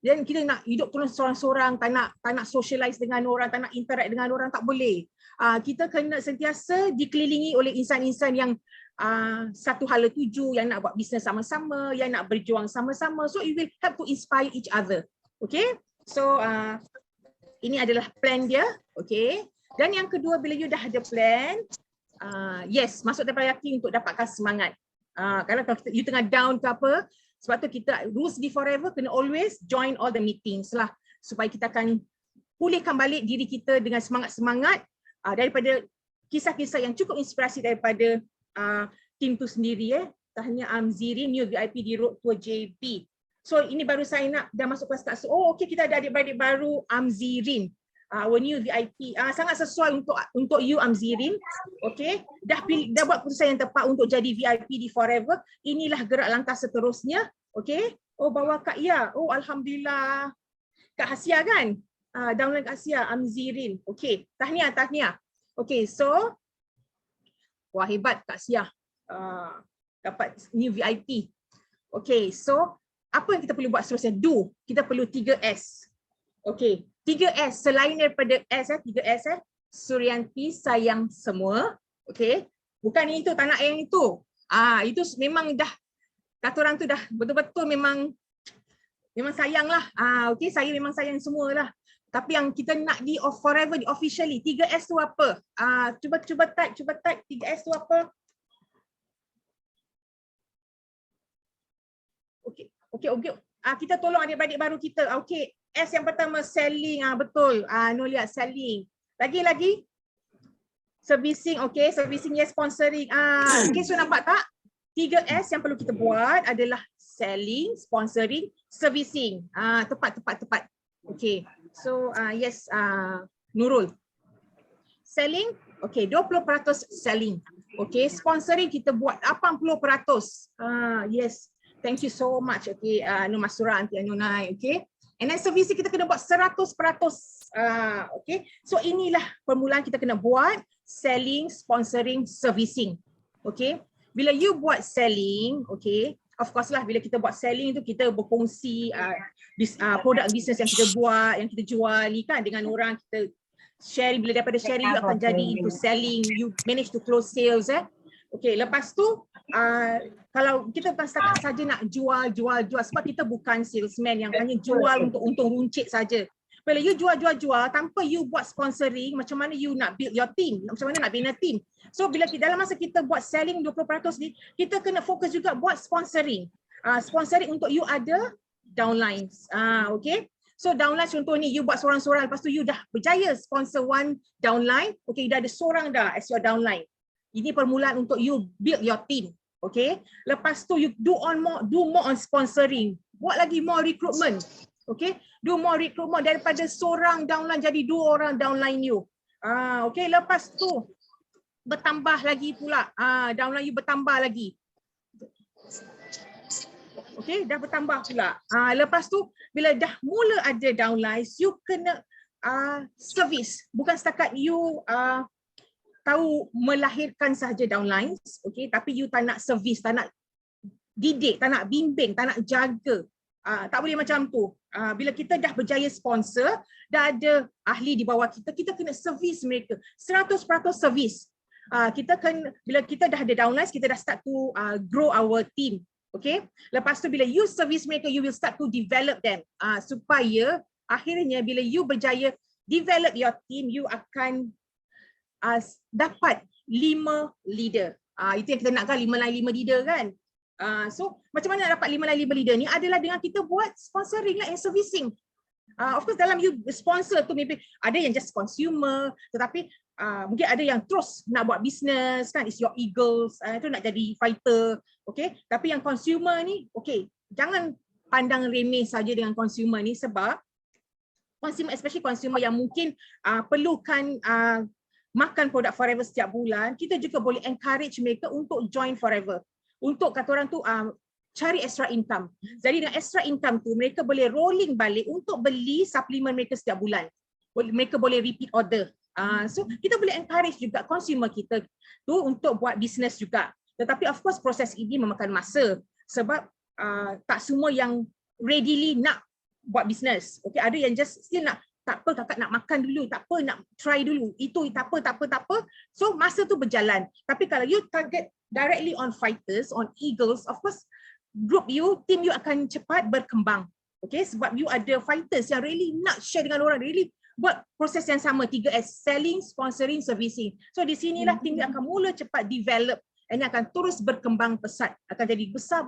dan kita nak hidup terus seorang-seorang, tak nak socialize dengan orang, tak nak interact dengan orang, tak boleh. Kita kena sentiasa dikelilingi oleh insan-insan yang satu hala tuju, yang nak buat bisnes sama-sama, yang nak berjuang sama-sama. So it will help to inspire each other. Okay, so ini adalah plan dia. Okay, dan yang kedua, bila you dah ada plan, yes, masuk teppanyaki untuk dapatkan semangat. Kalau you tengah down ke apa, sebab tu kita rules di Forever kena always join all the meetings lah, supaya kita akan pulihkan balik diri kita dengan semangat-semangat daripada kisah-kisah yang cukup inspirasi daripada tim tu sendiri. Tahniah Amzirin, new VIP di Road Tour JB. So ini baru sign up, dah masuk kelas tak. Okay, kita ada adik-beradik baru, Amzirin. Our new VIP, sangat sesuai untuk you Amzirin. Okay, dah buat keputusan yang tepat untuk jadi VIP di Forever. Inilah gerak langkah seterusnya. Okay, bawa Kak Ya. Alhamdulillah. Kak Hasia kan? Download Kak Hasia, Amzirin. Okay, tahniah. Okay, so wah, hebat Kak Hasia. Dapat new VIP. Okay, so apa yang kita perlu buat seterusnya? Kita perlu 3S. Okay, 3S selain daripada S, 3S Suryanti sayang semua. Okay, bukan itu, tak nak yang itu. Itu memang dah, kata orang tu dah betul-betul memang sayang lah. Okay, saya memang sayang semua lah. Tapi yang kita nak di Forever, di officially, 3S tu apa? Cuba type 3S tu apa? Okay. Kita tolong adik-adik baru kita. Okay, S yang pertama selling, betul. Nolia selling. Lagi. Servicing, okay. Servicing, yes, sponsoring. Okay, so nampak tak? 3S yang perlu kita buat adalah selling, sponsoring, servicing. Tepat. Okay. So yes, Nurul. Selling, okay, 20% selling. Okay, sponsoring kita buat 80%. Yes. Thank you so much. Okay, Nur Masura, Aunty Anunai. Okay. And then servicing kita kena buat 100%. Okay. So inilah permulaan kita kena buat selling, sponsoring, servicing. Okay. Bila you buat selling, okay, of course lah bila kita buat selling tu kita berkongsi produk bisnes yang kita buat, yang kita jual ni kan dengan orang, kita sharing, bila daripada sharing you akan jadi into selling, you manage to close sales Okay, lepas tu kalau kita bukan setakat saja nak jual sebab kita bukan salesman yang hanya jual untuk untung runcit saja. Bila you jual tanpa you buat sponsoring, macam mana you nak build your team, macam mana nak bina team. So bila dalam masa kita buat selling 20% ni, kita kena fokus juga buat sponsoring. Sponsoring untuk you ada downlines. Okay. So downline contoh ni you buat seorang-seorang, lepas tu you dah berjaya sponsor one downline, okay, dah ada seorang dah as your downline. Ini permulaan untuk you build your team. Okay. Lepas tu you do more on sponsoring. Buat lagi more recruitment. Okay. Do more recruitment daripada seorang downline jadi 2 orang downline you. Okay. Lepas tu bertambah lagi pula. Downline you bertambah lagi. Okay. Dah bertambah pula. Lepas tu bila dah mula ada downlines, you kena service. Bukan setakat you tahu melahirkan sahaja downlines, okay, tapi you tak nak service, tak nak didik, tak nak bimbing, tak nak jaga. Tak boleh macam tu. Bila kita dah berjaya sponsor, dah ada ahli di bawah kita, kita kena service mereka. 100% service. Bila kita dah ada downlines, kita dah start to grow our team. Okay. Lepas tu bila you service mereka, you will start to develop them. Supaya akhirnya bila you berjaya develop your team, you akan dapat 5 leader. Itu yang kita nakkan, 5 leader kan. So macam mana nak dapat 5 leader ni adalah dengan kita buat sponsoring lah and servicing. Of course dalam you sponsor tu maybe ada yang just consumer, tetapi mungkin ada yang terus nak buat business kan, is your eagles, itu nak jadi fighter. Okay, tapi yang consumer ni, okay, jangan pandang remeh saja dengan consumer ni, sebab consumer, especially consumer yang mungkin perlukan makan produk Forever setiap bulan, kita juga boleh encourage mereka untuk join Forever. Untuk kata orang tu cari extra income. Jadi dengan extra income tu mereka boleh rolling balik untuk beli suplemen mereka setiap bulan. Mereka boleh repeat order. So kita boleh encourage juga consumer kita tu untuk buat business juga. Tetapi of course proses ini memakan masa sebab tak semua yang readily nak buat business. Okay, ada yang just still nak, tak apa kakak nak makan dulu, tak apa nak try dulu, itu tak apa. So masa tu berjalan. Tapi kalau you target directly on fighters, on eagles, of course group you, team you akan cepat berkembang. Okay, sebab you ada fighters yang really nak share dengan orang, really buat proses yang sama, 3S, selling, sponsoring, servicing. So di sinilah team you akan mula cepat develop and akan terus berkembang pesat, akan jadi besar,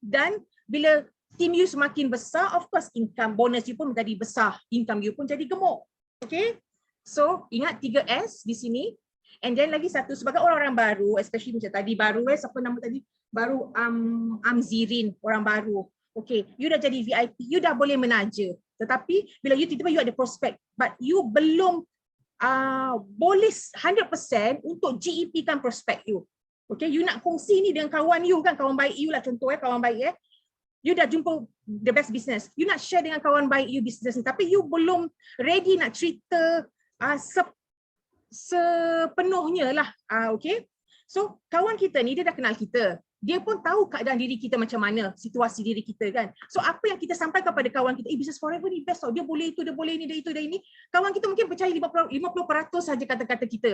dan bila team you semakin besar, of course income bonus you pun menjadi besar, income you pun jadi gemuk. Okay, so ingat 3S di sini. And then lagi satu, sebagai orang-orang baru, especially macam tadi baru, siapa nama tadi, baru Amzirin, orang baru. Okay, you dah jadi VIP, you dah boleh menaja, tetapi bila you tiba-tiba you ada prospek, but you belum boleh 100% untuk GEP kan prospek you. Okay, you nak kongsi ni dengan kawan you kan, kawan baik you lah contoh, kawan baik you dah jumpa the best business, you nak share dengan kawan baik you business ni, tapi you belum ready nak cerita sepenuhnya lah. Okay, so kawan kita ni dia dah kenal kita, dia pun tahu keadaan diri kita macam mana, situasi diri kita kan. So apa yang kita sampaikan kepada kawan kita, Business Forever ni best tau, dia boleh itu, dia boleh ini, dia itu, dia ini, kawan kita mungkin percaya 50% saja kata-kata kita.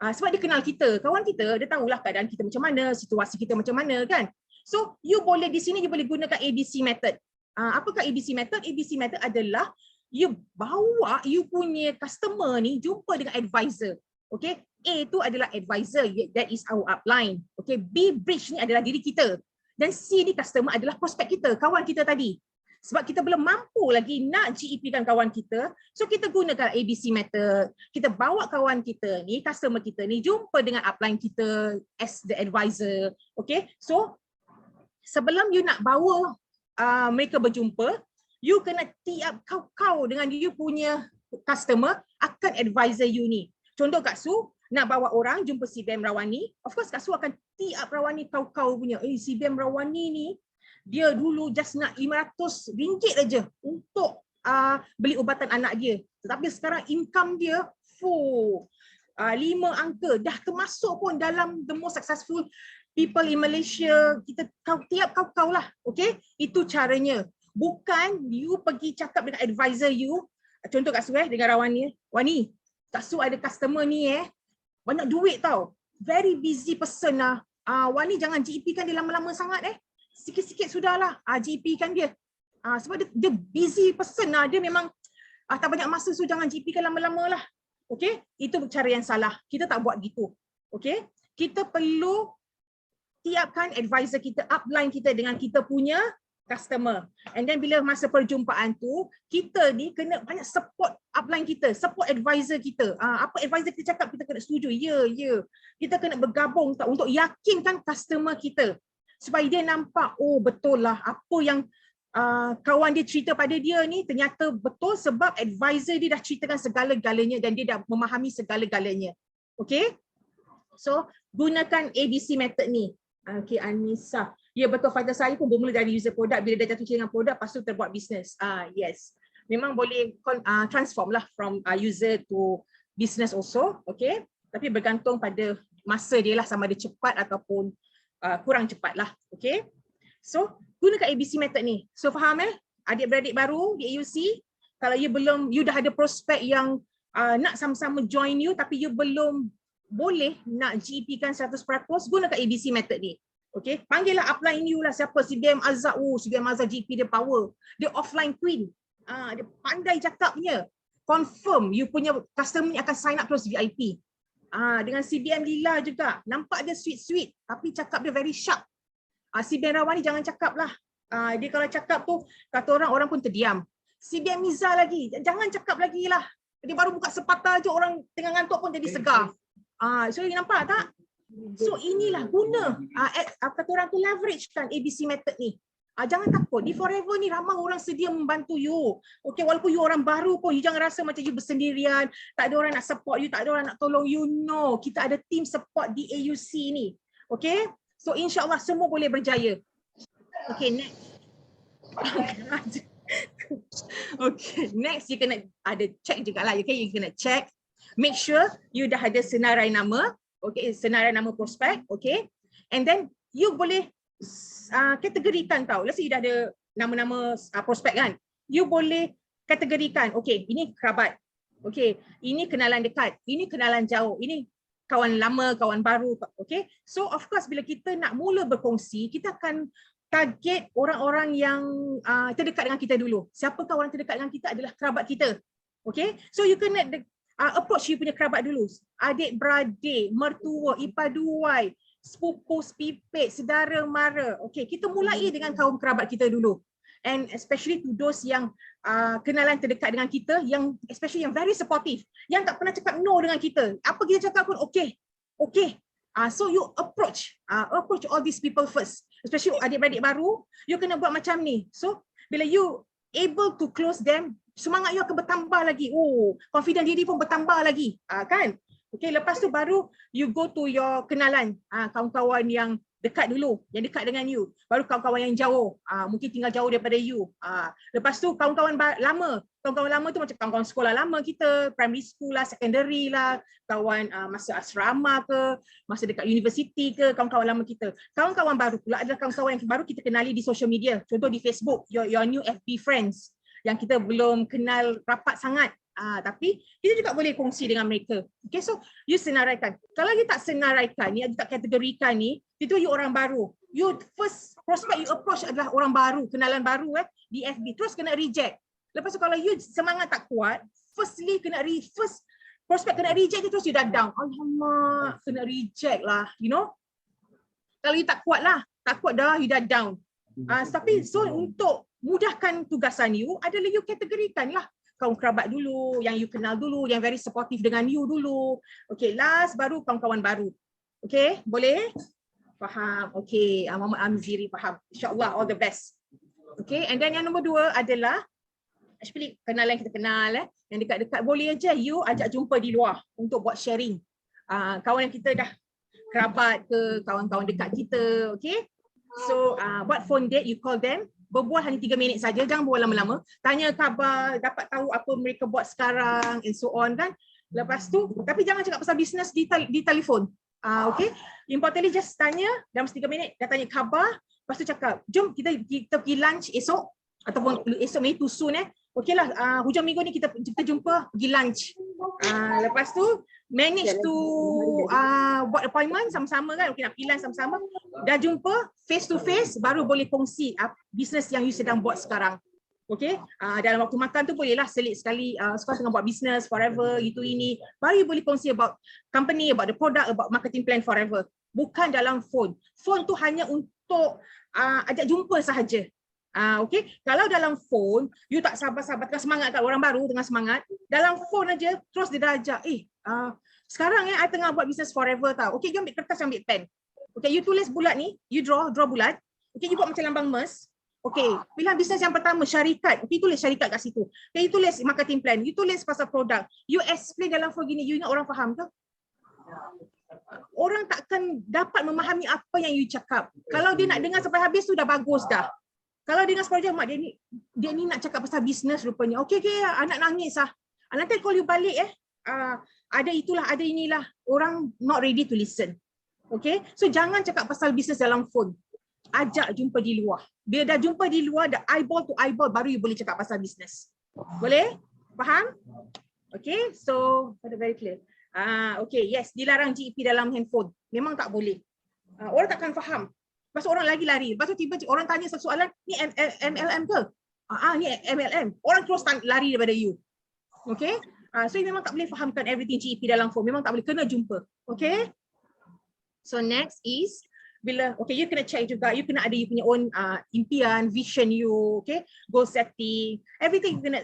Sebab dia kenal kita, kawan kita, dia tahulah keadaan kita macam mana, situasi kita macam mana kan. So you boleh di sini, you boleh gunakan ABC method. Apakah ABC method? ABC method adalah you bawa you punya customer ni jumpa dengan advisor. Okay, A tu adalah advisor, that is our upline. Okay, B bridge ni adalah diri kita, dan C ni customer adalah prospek kita, kawan kita tadi. Sebab kita belum mampu lagi nak GEP kan kawan kita, so kita gunakan ABC method. Kita bawa kawan kita ni, customer kita ni jumpa dengan upline kita as the advisor. Okay, so sebelum you nak bawa mereka berjumpa, you kena tee up kau dengan you punya customer akan advisor you ni. Contoh Kak Su nak bawa orang jumpa si Bem Rawani, of course Kak Su akan tee up Rawani kau punya, si Bem Rawani ni Dia dulu just nak RM500 aja untuk beli ubatan anak dia. Tetapi sekarang income dia 5 angka, dah termasuk pun dalam the most successful people in Malaysia. Kita tiap kau lah, okay? Itu caranya. Bukan you pergi cakap dengan advisor you. Contoh Kak Su dengan Rawani. Wani, Kak Su ada customer ni banyak duit tau. Very busy person lah. Wani jangan GP kan dia lama-lama sangat Sikit-sikit sudahlah GP kan dia. Sebab dia busy person lah. Dia memang tak banyak masa, so jangan GP kan lama-lama lah. Okay, itu cara yang salah. Kita tak buat gitu. Okay, kita perlu tiapkan advisor kita, upline kita dengan kita punya customer. And then bila masa perjumpaan tu, kita ni kena banyak support upline kita, support advisor kita. Apa advisor kita cakap, kita kena setuju. Ya. Kita kena bergabung untuk yakinkan customer kita. Supaya dia nampak, oh betul lah apa yang kawan dia cerita pada dia ni ternyata betul sebab advisor dia dah ceritakan segala-galanya dan dia dah memahami segala-galanya. Okay? So, gunakan ABC method ni. Okay, Anissa. Ya betul, Faizal saya pun bermula dari user produk, bila dah jatuh cinta dengan produk, lepas tu terbuat bisnes. Yes. Memang boleh transform lah from user to business also. Okay? Tapi bergantung pada masa dia lah, sama ada cepat ataupun kurang cepat lah. Okay? So, gunakan ABC method ni. So, faham adik-beradik baru di AUC, kalau you dah ada prospek yang nak sama-sama join you tapi you belum boleh nak GP kan 100%, gunakan ABC method ni. Okay, panggillah upline you lah, siapa, CBM Azhar. CBM Azhar GP dia power. Dia offline queen. Dia pandai cakapnya. Confirm you punya customer ni akan sign up terus VIP. Dengan CBM Lila juga. Nampak dia sweet-sweet tapi cakap dia very sharp. CBM Rawani jangan cakap lah. Dia kalau cakap tu, kata orang pun terdiam. CBM Miza lagi, jangan cakap lagi lah. Dia baru buka sepatah je, orang tengah ngantuk pun jadi segar. So you nampak tak? So inilah guna, kata orang tu leverage kan ABC method ni. Jangan takut, di Forever ni ramai orang sedia membantu you. Okay, walaupun you orang baru pun, you jangan rasa macam you bersendirian, tak ada orang nak support you, tak ada orang nak tolong you. No, kita ada team support di AUC ni. Okay? So insyaAllah semua boleh berjaya. Okay, next. Okay, next you kena ada check jugalah. Okay, you kena check. Make sure you dah ada senarai nama. Okay, senarai nama prospek. Okay. And then you boleh kategorikan tau. Let's say you dah ada nama-nama prospek kan. You boleh kategorikan. Okay, ini kerabat. Okay, ini kenalan dekat. Ini kenalan jauh. Ini kawan lama, kawan baru. Okay, so of course bila kita nak mula berkongsi, kita akan target orang-orang yang terdekat dengan kita dulu. Siapakah orang terdekat dengan kita adalah kerabat kita. Okay, so you kena approach you punya kerabat dulu. Adik-beradik, mertua, ipaduai, sepupu, sepipit, saudara mara. Okay, kita mulai dengan kaum kerabat kita dulu. And especially to those yang kenalan terdekat dengan kita, yang especially yang very supportive, yang tak pernah cakap no dengan kita. Apa kita cakap pun okay. So you approach all these people first. Especially adik-beradik baru, you kena buat macam ni. So bila you able to close them, semangat you akan bertambah lagi. Confident diri pun bertambah lagi. Kan? Okay, lepas tu baru you go to your kenalan, kawan-kawan yang dekat dulu, yang dekat dengan you. Baru kawan-kawan yang jauh, mungkin tinggal jauh daripada you. Lepas tu kawan-kawan lama. Kawan-kawan lama tu macam kawan-kawan sekolah lama kita, primary school lah, secondary lah, kawan masa asrama ke, masa dekat universiti ke, kawan-kawan lama kita. Kawan-kawan baru pula adalah kawan-kawan yang baru kita kenali di social media. Contoh di Facebook, your new FB friends yang kita belum kenal rapat sangat. Tapi kita juga boleh kongsi dengan mereka. Okay, so you senaraikan. Kalau you tak senaraikan ni, you tak kategorikan ni, itu you orang baru. You first prospect you approach adalah orang baru, kenalan baru di FB. Terus kena reject. Lepas tu kalau you semangat tak kuat, first prospect kena reject, terus you dah down. Alamak, kena reject lah, you know. Kalau you tak kuat lah, tak kuat dah, you dah down. Tapi so untuk mudahkan tugasan you adalah you kategorikan lah. Kaum kerabat dulu, yang you kenal dulu, yang very supportive dengan you dulu. Okay, last baru kawan-kawan baru. Okay, boleh? Faham? Okay, Muhammad Amziri faham. InsyaAllah, all the best. Okay, and then yang nombor 2 adalah, actually kenalan kita kenal, yang dekat-dekat boleh aja you ajak jumpa di luar untuk buat sharing. Kawan yang kita dah kerabat ke, kawan-kawan dekat kita, okay? So buat phone date, you call them, berbual hanya 3 minit saja, jangan berbual lama-lama. Tanya khabar, dapat tahu apa mereka buat sekarang and so on kan. Lepas tu, tapi jangan cakap pasal bisnes di telefon. Okay, importantly just tanya dalam 3 minit, dah tanya khabar, lepas tu cakap, jom kita pergi lunch esok, ataupun esok ni too soon okey lah, hujung minggu ni kita jumpa pergi lunch. Lepas tu manage to buat appointment sama-sama kan, okey nak pergi lunch sama-sama, dah jumpa face to face, baru boleh kongsi bisnes yang you sedang buat sekarang. Okey, dalam waktu makan tu bolehlah selit sekali, suka tengah buat bisnes forever, itu ini, baru you boleh kongsi about company, about the product, about marketing plan forever. Bukan dalam phone. Phone tu hanya untuk ajak jumpa sahaja. Okay, kalau dalam phone, you tak sabar-sabar tengah semangat kat orang baru, tengah semangat, dalam phone aja terus dia dah ajak, sekarang I tengah buat business forever tau. Okay, you ambil kertas, ambil pen. Okay, you tulis bulat ni, you draw bulat. Okay, you buat macam lambang MERS. Okay, pilihan bisnes yang pertama, syarikat. Okay, tulis syarikat kat situ. Okay, you tulis marketing plan, you tulis pasal produk. You explain dalam phone gini, you ingat orang faham ke? Orang takkan dapat memahami apa yang you cakap. Kalau dia nak dengar sampai habis tu dah bagus dah. Kalau dia dengar sepanjang, mak dia ni nak cakap pasal bisnes rupanya. Okey, anak nangis lah. Nanti call you balik ada itulah, ada inilah. Orang not ready to listen. Okay, so jangan cakap pasal bisnes dalam phone. Ajak jumpa di luar. Bila dah jumpa di luar, dah eyeball to eyeball, baru you boleh cakap pasal bisnes. Boleh? Faham? Okay, so very clear. Okay, yes, dilarang GEP dalam handphone. Memang tak boleh. Orang takkan faham. Lepas tu orang lagi lari. Lepas tu tiba orang tanya satu soalan, ni MLM ke? Ni MLM. Orang terus lari daripada you. Okay? So you memang tak boleh fahamkan everything GEP dalam phone. Memang tak boleh, kena jumpa. Okay? So next is, you kena check juga, you kena ada you punya own impian, vision you, okay? Goal setting. Everything you kena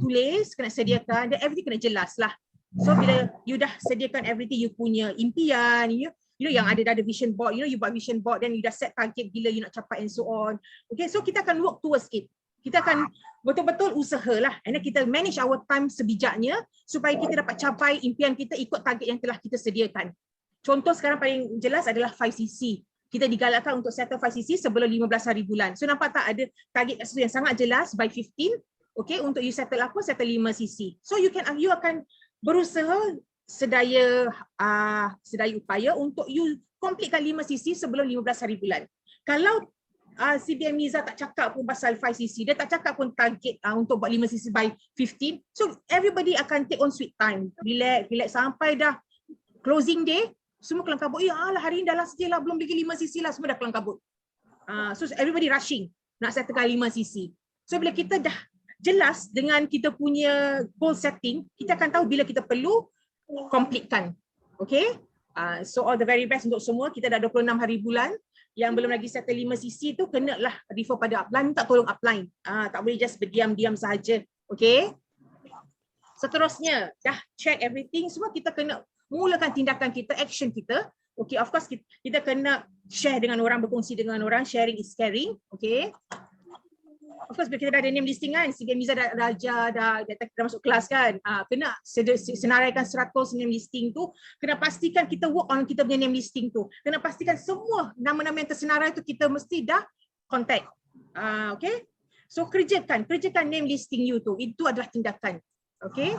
tulis, kena sediakan, dan everything kena jelas lah. So bila you dah sediakan everything, you punya impian, you know yang ada vision board, you buat vision board, then you dah set target bila you nak capai and so on. Okay, so kita akan work towards it. Kita akan betul-betul usahalah, and then kita manage our time sebijaknya supaya kita dapat capai impian kita ikut target yang telah kita sediakan. Contoh sekarang paling jelas adalah 5cc. Kita digalakkan untuk settle 5cc sebelum 15 hari bulan. So nampak tak ada target yang sangat jelas by 15, okay, untuk you settle apa? Settle 5cc. So you akan berusaha sedaya upaya untuk you completekan 5cc sebelum 15 hari bulan. Kalau CBM Niza tak cakap pun pasal 5cc, dia tak cakap pun target untuk buat 5cc by 15, so everybody akan take on sweet time, relax sampai dah closing day, semua kelang kabut. Alah, hari ni dah last day lah, belum lagi 5cc lah, semua dah kelang kabut. So everybody rushing nak settlekan 5cc. So bila kita dah jelas dengan kita punya goal setting, kita akan tahu bila kita perlu completekan. Okay, so all the very best untuk semua. Kita dah 26 hari bulan. Yang belum lagi settle 5cc tu kenalah refer pada upline, tak tolong upline. Tak boleh just berdiam-diam sahaja. Okay, seterusnya dah check everything semua, kita kena mulakan tindakan kita, action kita. Okay, of course kita kena share dengan orang, berkongsi dengan orang. Sharing is caring. Okay, of course bila kita dah ada name listing kan, CBM Niza dah masuk kelas kan, kena senaraikan 100 name listing tu, kena pastikan kita work on kita punya name listing tu, kena pastikan semua nama-nama yang tersenarai tu kita mesti dah contact. Okay, so kerjakan name listing you tu, itu adalah tindakan. Okay,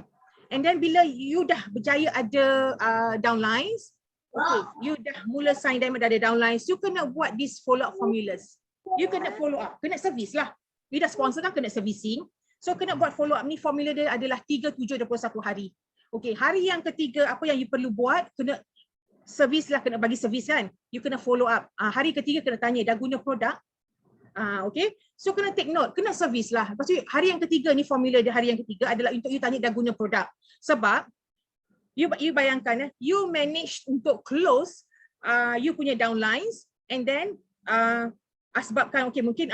and then bila you dah berjaya ada downlines, okay, you dah mula sign diamond, dah ada downlines, you kena buat this follow up formulas. You kena follow up, kena service lah. You dah sponsor kan, kena servicing. So kena buat follow up ni, formula dia adalah 3, 7, 21 hari. Okay, hari yang ketiga apa yang you perlu buat, kena service lah, kena bagi service kan. You kena follow up. Hari ketiga kena tanya, dah guna produk? Okay, so kena take note, kena service lah. Lepas tu hari yang ketiga ni, formula dia hari yang ketiga adalah untuk you tanya dah guna produk. Sebab you bayangkan, you manage untuk close you punya downlines, and then sebabkan okay, mungkin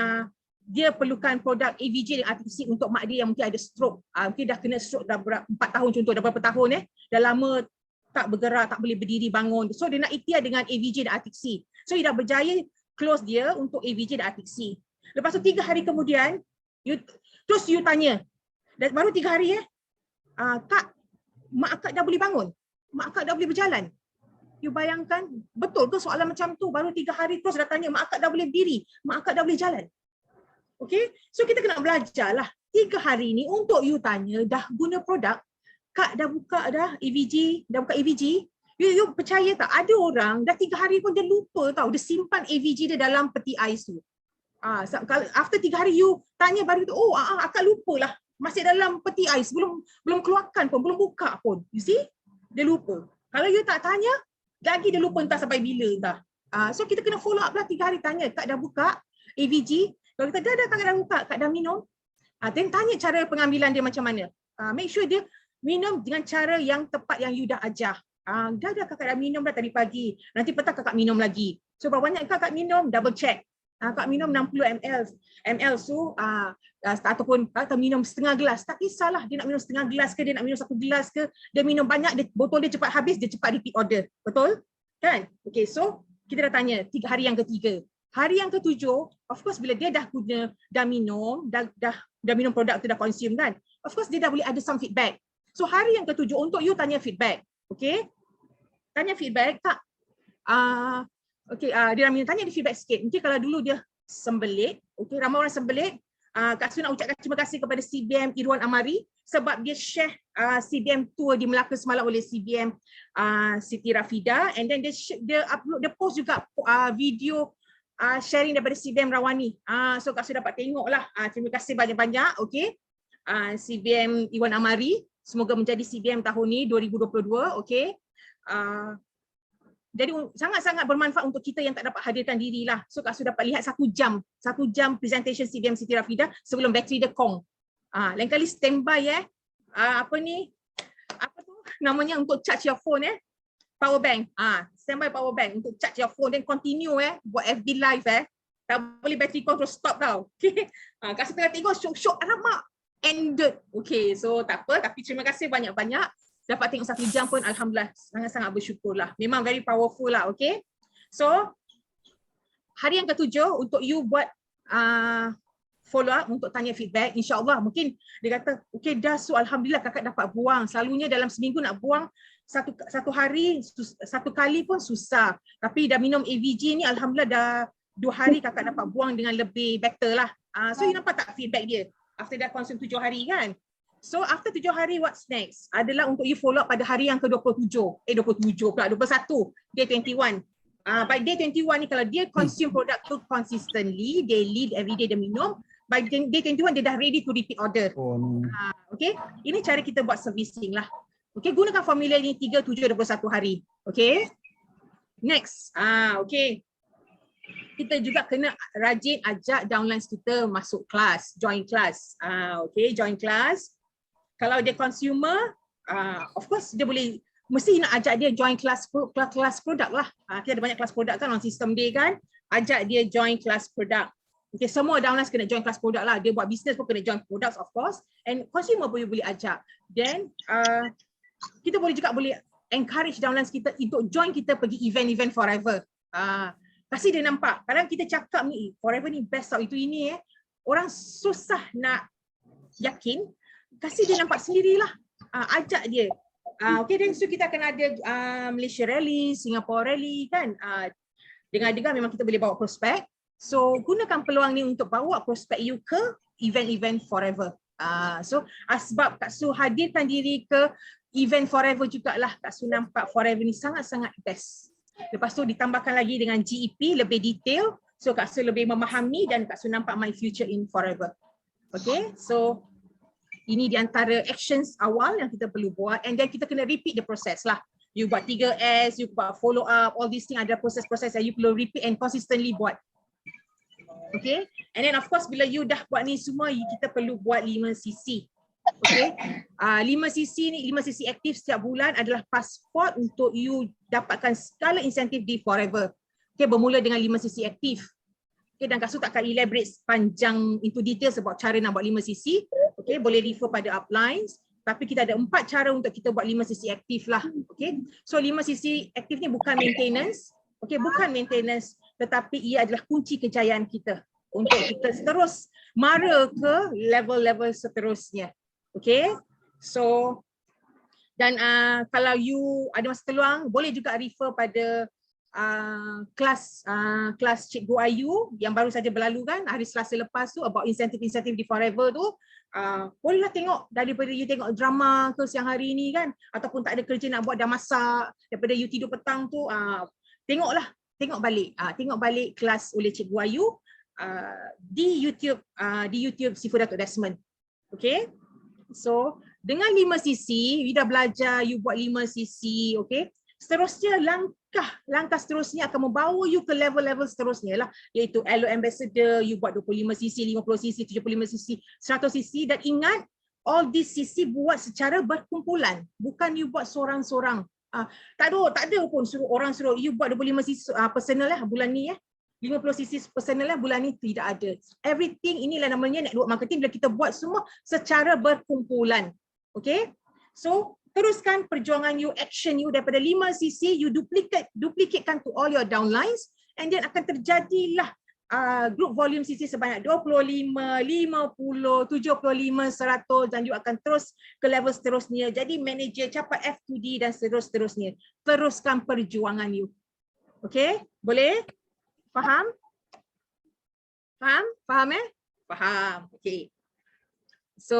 dia perlukan produk AVJ dan RTC untuk mak dia yang mungkin ada stroke. Mungkin dah kena stroke dah 4 tahun contoh, dah berapa tahun dah lama tak bergerak, tak boleh berdiri bangun. So dia nak ikhtiar dengan AVJ dan RTC. So dia dah berjaya close dia untuk AVJ dan RTC. Lepas tu 3 hari kemudian, terus you tanya, baru 3 hari Kak, mak akak dah boleh bangun? Mak akak dah boleh berjalan? You bayangkan, betul ke soalan macam tu? Baru 3 hari terus dah tanya, mak akak dah boleh berdiri, mak akak dah boleh jalan. Okay, so kita kena belajar lah. 3 hari ni untuk you tanya, dah guna produk, Kak dah buka dah AVG, dah buka AVG. You percaya tak, ada orang dah 3 hari pun dia lupa tau, dia simpan AVG dia dalam peti ais tu. After 3 hari you tanya baru tu, oh akak lupa lah, masih dalam peti ais, belum keluarkan pun, belum buka pun. You see? Dia lupa. Kalau you tak tanya, lagi dia lupa entah sampai bila entah. So kita kena follow up lah 3 hari, tanya, Kak dah buka AVG? Kalau kita dah Kak dah buka, Kak dah minum? Then tanya cara pengambilan dia macam mana. Make sure dia minum dengan cara yang tepat yang you dah ajar. Dah kakak dah minum dah tadi pagi, nanti petang kakak minum lagi. So berapa banyak kakak minum, double check. Kakak minum 60 ml so ataupun kakak minum setengah gelas, tak kisahlah dia nak minum setengah gelas ke, dia nak minum 1 gelas ke, dia minum banyak, botol dia cepat habis, dia cepat repeat order. Betul? Kan? Okay, so kita dah tanya 3 hari yang ketiga. Hari yang ke-7, of course bila dia dah guna, dah minum, dah minum produk tu, dah consume kan, of course dia dah boleh ada some feedback. So hari yang ke-7 untuk you tanya feedback. Okay? Tanya feedback, tak? Dia tanya dia feedback sikit. Mungkin kalau dulu dia sembelit, okay, ramai orang sembelit, Kak Su nak ucapkan terima kasih kepada CBM Irwan Amari sebab dia share CBM tour di Melaka semalam oleh CBM Siti Rafida, and then dia upload, dia post juga video sharing daripada CBM Rawani. So Kak Su dapat tengok lah. Terima kasih banyak-banyak, okay. CBM Irwan Amari, semoga menjadi CBM tahun ni 2022, okay. Jadi sangat-sangat bermanfaat untuk kita yang tak dapat hadirkan diri lah. So Kak Su dapat lihat 1 jam presentation CBM Siti Rafida sebelum bateri dia kong. Lain kali standby apa tu namanya untuk charge your phone power bank. Standby power bank untuk charge your phone, then continue buat FB live tak boleh bateri kong terus stop tau. Okay. Kak Su tengah tengok syok-syok, alamak, ended. Okay, so tak apa, tapi terima kasih banyak-banyak. Dapat tengok 1 jam pun alhamdulillah, sangat-sangat bersyukurlah. Memang very powerful lah, okay. So hari yang ke-7 untuk you buat follow up untuk tanya feedback. InsyaAllah mungkin dia kata, okay dah, so alhamdulillah kakak dapat buang. Selalunya dalam seminggu nak buang satu hari, 1 kali pun susah. Tapi dah minum AVG ni alhamdulillah dah 2 hari kakak dapat buang dengan lebih better lah. So you nampak tak feedback dia after dah consume 7 hari kan. So after 7 hari, what's next? Adalah untuk you follow up pada hari yang ke-27. 21 pula, 21, day 21. By day 21 ni kalau dia consume produk tu consistently, daily, everyday dia minum, by day 21 dia dah ready to repeat order. Okay, ini cara kita buat servicing lah. Okay, gunakan formula ni 3, 7, 21 hari. Okay, next. Okay, kita juga kena rajin ajak downlines kita masuk kelas, join kelas. Okay, join kelas. Kalau dia consumer, of course dia boleh, mesti nak ajak dia join kelas produk lah. Kita ada banyak kelas produk kan on sistem day kan. Ajak dia join kelas produk. Okay, semua downlines kena join kelas produk lah. Dia buat business pun kena join products of course. And consumer pun boleh ajak. Then kita boleh encourage downlines kita untuk join kita pergi event forever. Kasih dia nampak. Kadang kita cakap ni forever ni best tau, itu ini orang susah nak yakin. Kasih dia nampak sendirilah. Ajak dia. Okay, then so kita akan ada Malaysia Rally, Singapore Rally kan. Dengar-dengar memang kita boleh bawa prospek. So gunakan peluang ni untuk bawa prospek you ke event forever. So sebab Kak Su hadirkan diri ke event forever jugalah, Kak Su nampak forever ni sangat-sangat best. Lepas tu ditambahkan lagi dengan GEP lebih detail. So Kak Su lebih memahami dan Kak Su nampak my future in forever. Okay, so ini di antara actions awal yang kita perlu buat, and then kita kena repeat the process lah. You buat 3S, you buat follow up, all these things ada proses-proses yang you perlu repeat and consistently buat. Okay, and then of course bila you dah buat ni semua, kita perlu buat 5cc. Okay, 5cc ni, 5cc aktif setiap bulan adalah pasport untuk you dapatkan segala insentif di forever. Okay, bermula dengan 5cc aktif. Okay, dan Kak Su tak akan elaborate panjang into detail sebab cara nak buat 5cc. Okay, boleh refer pada uplines. Tapi kita ada 4 cara untuk kita buat 5cc aktif lah. Okay, so 5cc aktif ni bukan maintenance. Okay, bukan maintenance, tetapi ia adalah kunci kejayaan kita untuk kita terus mara ke level-level seterusnya. Okay, so Dan kalau you ada masa terluang, boleh juga refer pada kelas Cikgu Ayu yang baru saja berlalu kan hari Selasa lepas tu about insentif-insentif di Forever tu. Bolehlah tengok daripada you tengok drama ke siang hari ni kan, ataupun tak ada kerja nak buat dah masak, daripada you tidur petang tu, tengok balik kelas oleh Cikgu Ayu di YouTube Sifu Datuk Desmond. Okay, so dengan 5 sisi, you dah belajar, you buat 5 sisi, okay. Seterusnya langkah seterusnya akan membawa you ke level-level seterusnya lah, iaitu LO Ambassador, you buat 25 sisi, 50 sisi, 75 sisi, 100 sisi. Dan ingat, all these sisi buat secara berkumpulan, bukan you buat seorang-seorang. Tak ada pun suruh you buat 25 sisi personal lah bulan ni 50 sisi personal lah bulan ni, tidak ada. Everything inilah namanya network marketing bila kita buat semua secara berkumpulan. Okay, so teruskan perjuangan you, action you daripada 5 sisi, you duplicatekan to all your downlines, and then akan terjadilah group volume sisi sebanyak 25, 50, 75, 100, dan you akan terus ke level seterusnya. Jadi manager capai F2D dan seterusnya. Teruskan perjuangan you. Okay, boleh? Faham? Faham? Faham. Okay. So,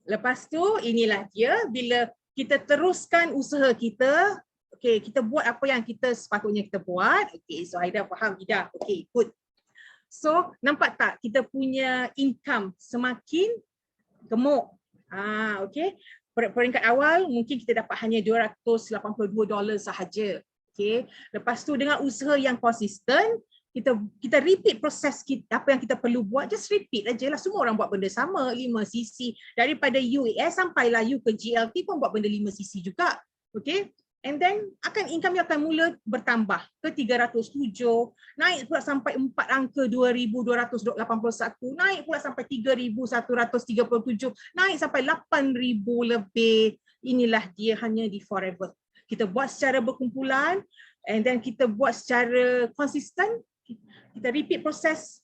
lepas tu inilah dia bila kita teruskan usaha kita, okay, kita buat apa yang kita sepatutnya kita buat. Okay, so Aida faham, Ida. Okay, good. So nampak tak kita punya income semakin gemuk. Okay, peringkat awal mungkin kita dapat hanya $282 sahaja. Okay, lepas tu dengan usaha yang konsisten, kita repeat proses kita, apa yang kita perlu buat, just repeat aja lah. Semua orang buat benda sama, 5 sisi. Daripada UAS sampailah you ke GLT pun buat benda 5 sisi juga. Okay, and then income yang akan mula bertambah ke 307, naik pula sampai 4 angka 2,281, naik pula sampai 3,137, naik sampai 8,000 lebih. Inilah dia hanya di Forever. Kita buat secara berkumpulan, and then kita buat secara konsisten. Kita repeat proses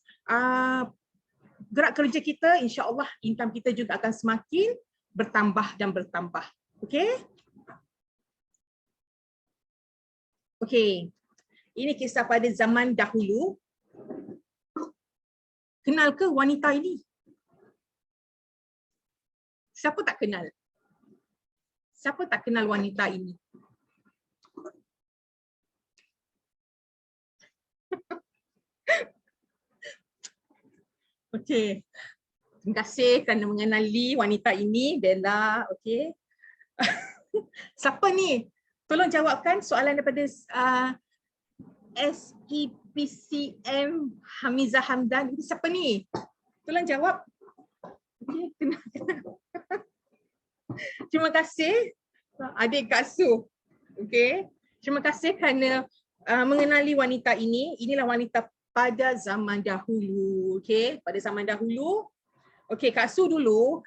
gerak kerja kita, insya-Allah income kita juga akan semakin bertambah dan bertambah. Okey? Okey. Ini kisah pada zaman dahulu. Kenal ke wanita ini? Siapa tak kenal? Siapa tak kenal wanita ini? Okey. Terima kasih kerana mengenali wanita ini, Bella. Okey. Siapa ni? Tolong jawabkan soalan daripada SEPCM Hamizah Hamdan. Ini siapa ni? Tolong jawab. Okey, terima kasih adik Kak Su. Okey. Terima kasih kerana mengenali wanita ini. Inilah wanita pada zaman dahulu. Okey, pada zaman dahulu. Okey, Kak Su dulu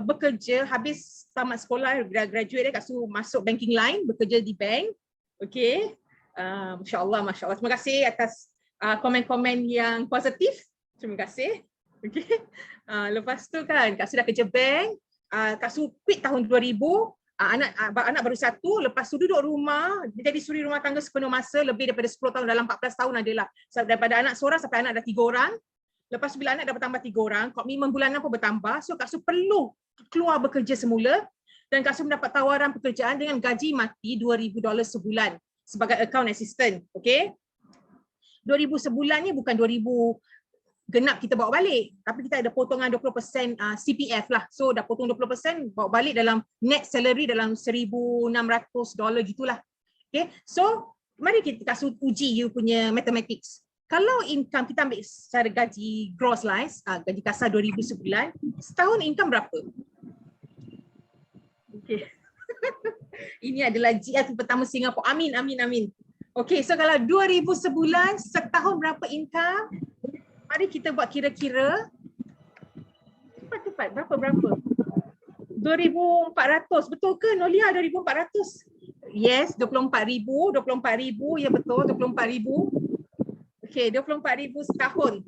bekerja, habis tamat sekolah, graduate, Kak Su masuk banking line, bekerja di bank. Okey. Masya-Allah, masya-Allah. Terima kasih atas komen-komen yang positif. Terima kasih. Okey. Lepas tu kan Kak Su dah kerja bank. Kak Su quit tahun 2000. Anak baru 1, lepas tu duduk rumah, dia jadi suri rumah tangga sepenuh masa, lebih daripada 10 tahun, dalam 14 tahun adalah. Daripada anak seorang sampai anak dah 3 orang. Lepas tu bila anak dah bertambah 3 orang, komitmen bulanan pun bertambah. So Kak Su perlu keluar bekerja semula, dan Kak Su mendapat tawaran pekerjaan dengan gaji mati $2,000 sebulan sebagai account assistant. Okay, 2,000 sebulan ni bukan 2,000 genap kita bawa balik, tapi kita ada potongan 20% CPF lah. So dah potong 20%, bawa balik dalam net salary dalam $1,600 gitulah. Okay, so mari kita Kak Su uji you punya mathematics. Kalau income kita ambil secara gaji gross lah, gaji kasar 2,000 sebulan, setahun income berapa? Okay. Ini adalah GF pertama Singapura. Amin, amin, amin. Okay, so kalau 2,000 sebulan, setahun berapa income? Mari kita buat kira-kira. Cepat-cepat, berapa? 2,400, betul ke Nolia? 2,400? Yes, 24,000, 24,000, ya betul, 24,000. Okey, 24,000 setahun.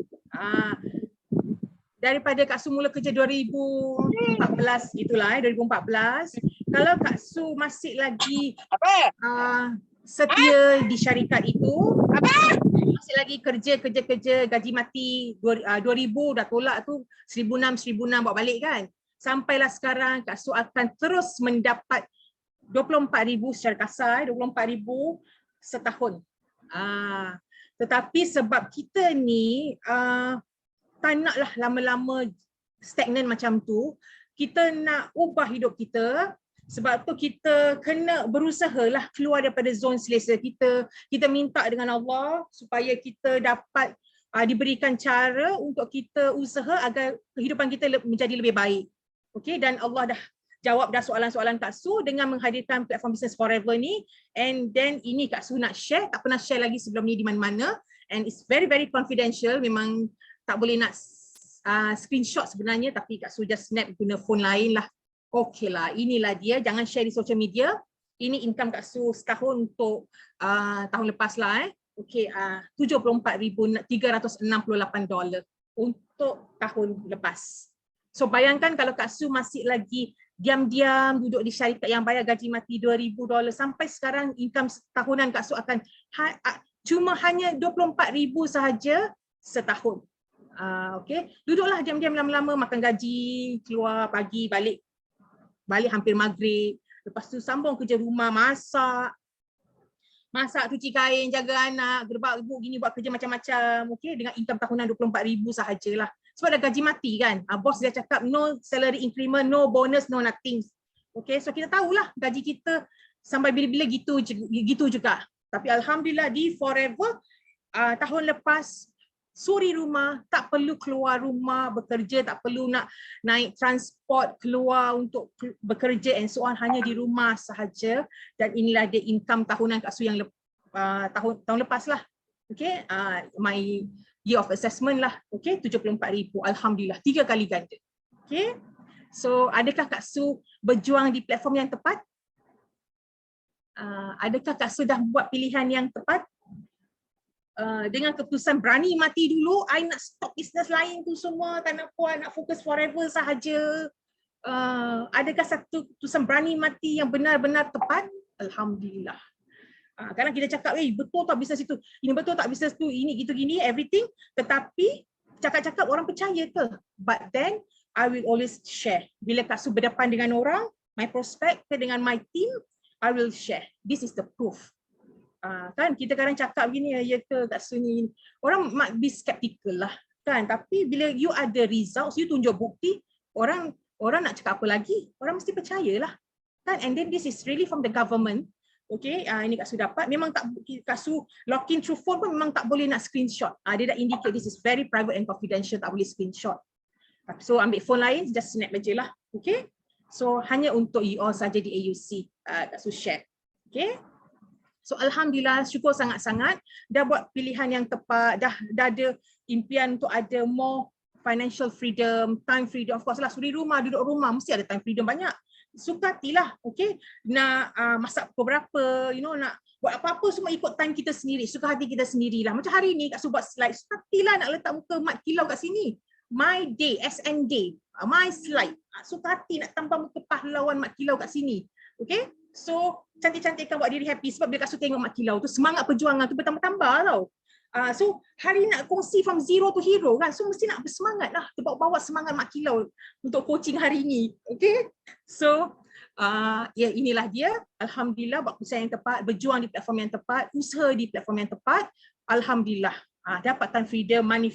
daripada Kak Su mula kerja 2014 gitulah 2014. Kalau Kak Su masih lagi setia di syarikat itu, masih lagi kerja gaji mati 2000 dah tolak tu 1,600 bawa balik kan. Sampailah sekarang Kak Su akan terus mendapat 24,000 secara kasar, 24,000 setahun. Tetapi sebab kita ni tak naklah lama-lama stagnan macam tu, kita nak ubah hidup kita. Sebab tu kita kena berusaha lah keluar daripada zon selesa kita. Kita minta dengan Allah supaya kita dapat diberikan cara untuk kita usaha agar kehidupan kita menjadi lebih baik. Okay, dan Allah dah jawab dah soalan-soalan Kak Su dengan menghadirkan platform Business Forever ni. And then ini Kak Su nak share, tak pernah share lagi sebelum ni di mana-mana. And it's very confidential, memang tak boleh nak screenshot sebenarnya, tapi Kak Su just snap guna phone lain lah. Okey lah, inilah dia, jangan share di social media. Ini income Kak Su setahun untuk tahun lepas lah Okey, $74,368 untuk tahun lepas. So bayangkan kalau Kak Su masih lagi diam-diam duduk di syarikat yang bayar gaji mati $2,000, sampai sekarang income tahunan Kak Su akan cuma hanya 24,000 sahaja setahun. Okey, duduklah diam-diam lama-lama, makan gaji, keluar pagi, balik hampir maghrib. Lepas tu sambung kerja rumah, masak, cuci kain, jaga anak, gerbak ibu gini, buat kerja macam-macam. Okey, dengan income tahunan 24,000 sahajalah. Sebab dah gaji mati kan. Bos dia cakap no salary increment, no bonus, no nothing. Okey, so kita tahulah gaji kita sampai bila-bila gitu juga. Tapi alhamdulillah di Forever tahun lepas suri rumah, tak perlu keluar rumah bekerja, tak perlu nak naik transport keluar untuk bekerja and so on, hanya di rumah sahaja. Dan inilah dia income tahunan Kak Su yang tahun lepas lah. Okay, my year of assessment lah. Okay, 74,000, alhamdulillah 3 kali ganda. Okay, so adakah Kak Su berjuang di platform yang tepat? Adakah Kak Su dah buat pilihan yang tepat? Dengan keputusan berani mati dulu, I nak stop business lain tu semua, tak nak buat, nak fokus Forever sahaja. Adakah satu keputusan berani mati yang benar-benar tepat? Alhamdulillah. Kadang kita cakap, betul tak bisnes itu? Ini betul tak bisnes tu? Ini gitu gini, everything. Tetapi cakap-cakap orang percaya ke? But then I will always share. Bila Kak Su berdepan dengan orang, my prospect dengan my team, I will share. This is the proof. Kan kita kadang cakap gini, ya ke Kak Su ni, orang might be skeptical lah kan, tapi bila you ada results, you tunjuk bukti, orang nak cakap apa lagi, orang mesti percayalah kan. And then this is really from the government. Okay, ini Kak Su dapat, memang tak, Kak Su login through phone pun memang tak boleh nak screenshot. Dia dah indicate this is very private and confidential, tak boleh screenshot. So ambil phone lain, just snap je lah. Okay, so hanya untuk you all saja di AUC Kak Su share. Okay, so alhamdulillah, syukur sangat-sangat dah buat pilihan yang tepat, dah ada impian untuk ada more financial freedom, time freedom. Of course lah, suri rumah, duduk rumah, mesti ada time freedom banyak. Suka hatilah, okay, nak masak pukul berapa, nak buat apa-apa semua ikut time kita sendiri, suka hati kita sendirilah. Macam hari ni Kak Su buat slide, suka hatilah nak letak muka mat kilau kat sini. My day, SN day, my slide, suka hati nak tambah muka pahlawan mat kilau kat sini. Okay, so cantik-cantikkan buat diri happy, sebab bila Kak Su tengok mat kilau tu, semangat perjuangan tu bertambah-tambah tau. So hari nak kongsi from zero to hero kan, so mesti nak bersemangat lah, bawa semangat mak kilau untuk coaching hari ni. Okay, so ya inilah dia, alhamdulillah buat keputusan yang tepat, berjuang di platform yang tepat, usaha di platform yang tepat, alhamdulillah dapat time freedom, money,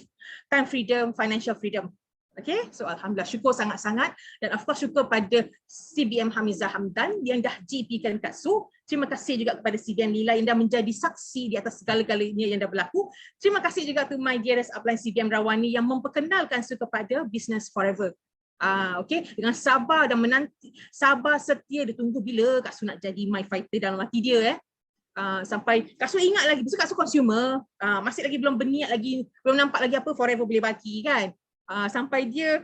time freedom, financial freedom. Okay, so alhamdulillah, syukur sangat-sangat, dan of course syukur pada CBM Hamizah Hamdan yang dah GP-kan Kak Su. Terima kasih juga kepada CBM Lila yang dah menjadi saksi di atas segala-galanya yang dah berlaku. Terima kasih juga to my dearest upline CBM Rawani yang memperkenalkan Su kepada Business Forever. Okay, dengan sabar dan menanti, sabar setia, dia tunggu bila Kak Su nak jadi my fighter dalam hati dia sampai Kak Su ingat lagi, besok Kak Su consumer, masih lagi belum berniat lagi, belum nampak lagi apa Forever boleh bagi kan. Sampai dia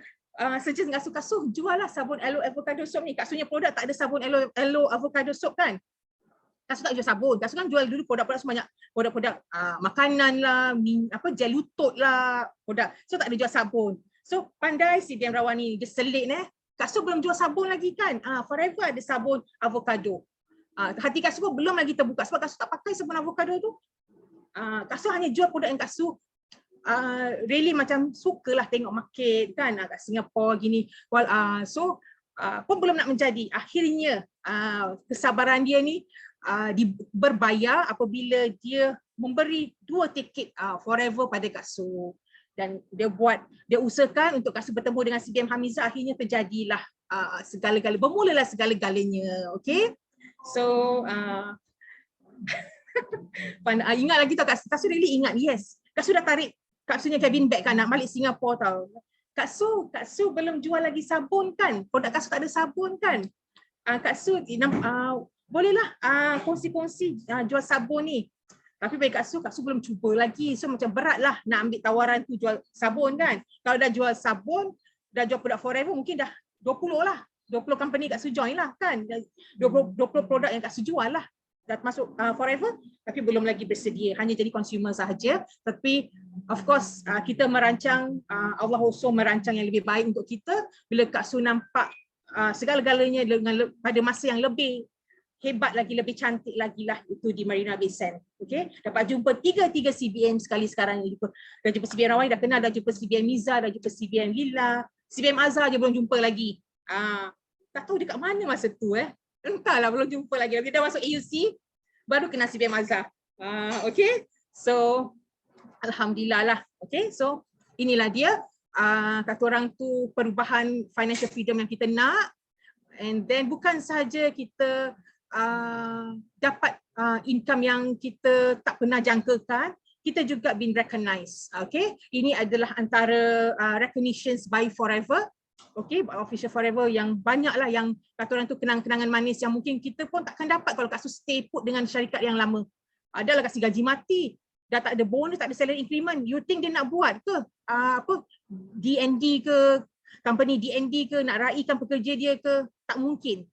suggest dengan Kak Su, jual lah sabun Aloe Avocado Soap ni. Kak Su punya produk tak ada sabun Aloe Avocado Soap kan. Kak Su tak jual sabun, Kak Su kan jual dulu produk-produk sebanyak produk-produk makanan lah, gel lutut lah, produk. So tak ada jual sabun. So pandai CBM Rawani, dia selit Kak Su belum jual sabun lagi kan? Forever ada sabun avocado. Hati Kak Su belum lagi terbuka sebab Kak Su tak pakai sabun avocado tu. Kak Su hanya jual produk yang Kak Su really macam sukalah tengok market kan kat Singapura gini. Pun belum nak menjadi. Akhirnya kesabaran dia ni berbayar apabila dia memberi 2 tiket forever pada Kak Su. Dan dia usahakan untuk Kak Su bertemu dengan CBM Hamizah, akhirnya terjadilah segala-galanya, bermulalah segala-galanya. Okay, so ingat lagi tau Kak Su really ingat, yes. Kak Su dah tarik Kak Su nya cabin bag kan, nak balik Singapura tau. Kak Su belum jual lagi sabun kan, produk Kak Su tak ada sabun kan. Kak Su bolehlah kongsi-kongsi jual sabun ni. Tapi bagi Kak Su belum cuba lagi. So macam berat lah nak ambil tawaran tu jual sabun kan. Kalau dah jual sabun, dah jual produk forever, mungkin dah 20 lah. 20 company Kak Su join lah kan. 20 produk yang Kak Su jual lah. Dah masuk forever, tapi belum lagi bersedia. Hanya jadi consumer sahaja. Tapi of course kita merancang, Allah also merancang yang lebih baik untuk kita. Bila Kak Su nampak segala-galanya pada masa yang lebih hebat lagi, lebih cantik lagi lah itu di Marina Bay Sands. Okay? Dapat jumpa tiga CBM sekali sekarang. Dah jumpa CBM Rawani, dah kenal, dah jumpa CBM Miza, dah jumpa CBM Lila. CBM Azhar je belum jumpa lagi. Tak tahu dekat mana masa tu Entahlah, belum jumpa lagi. Dia dah masuk AUC, baru kenal CBM Azhar. Okay? So, Alhamdulillah lah. Okay? So, inilah dia. Kata orang tu perubahan financial freedom yang kita nak. And then bukan sahaja kita dapat income yang kita tak pernah jangkakan, kita juga been recognized. Okay, ini adalah antara recognitions by Forever. Okay, Official Forever yang banyak lah yang kata orang tu kenang-kenangan manis yang mungkin kita pun takkan dapat kalau Kak Su stay put dengan syarikat yang lama. Adalah kasih gaji mati, dah tak ada bonus, tak ada salary increment. You think dia nak buat ke DND ke, company DND ke, nak raikan pekerja dia ke? Tak mungkin.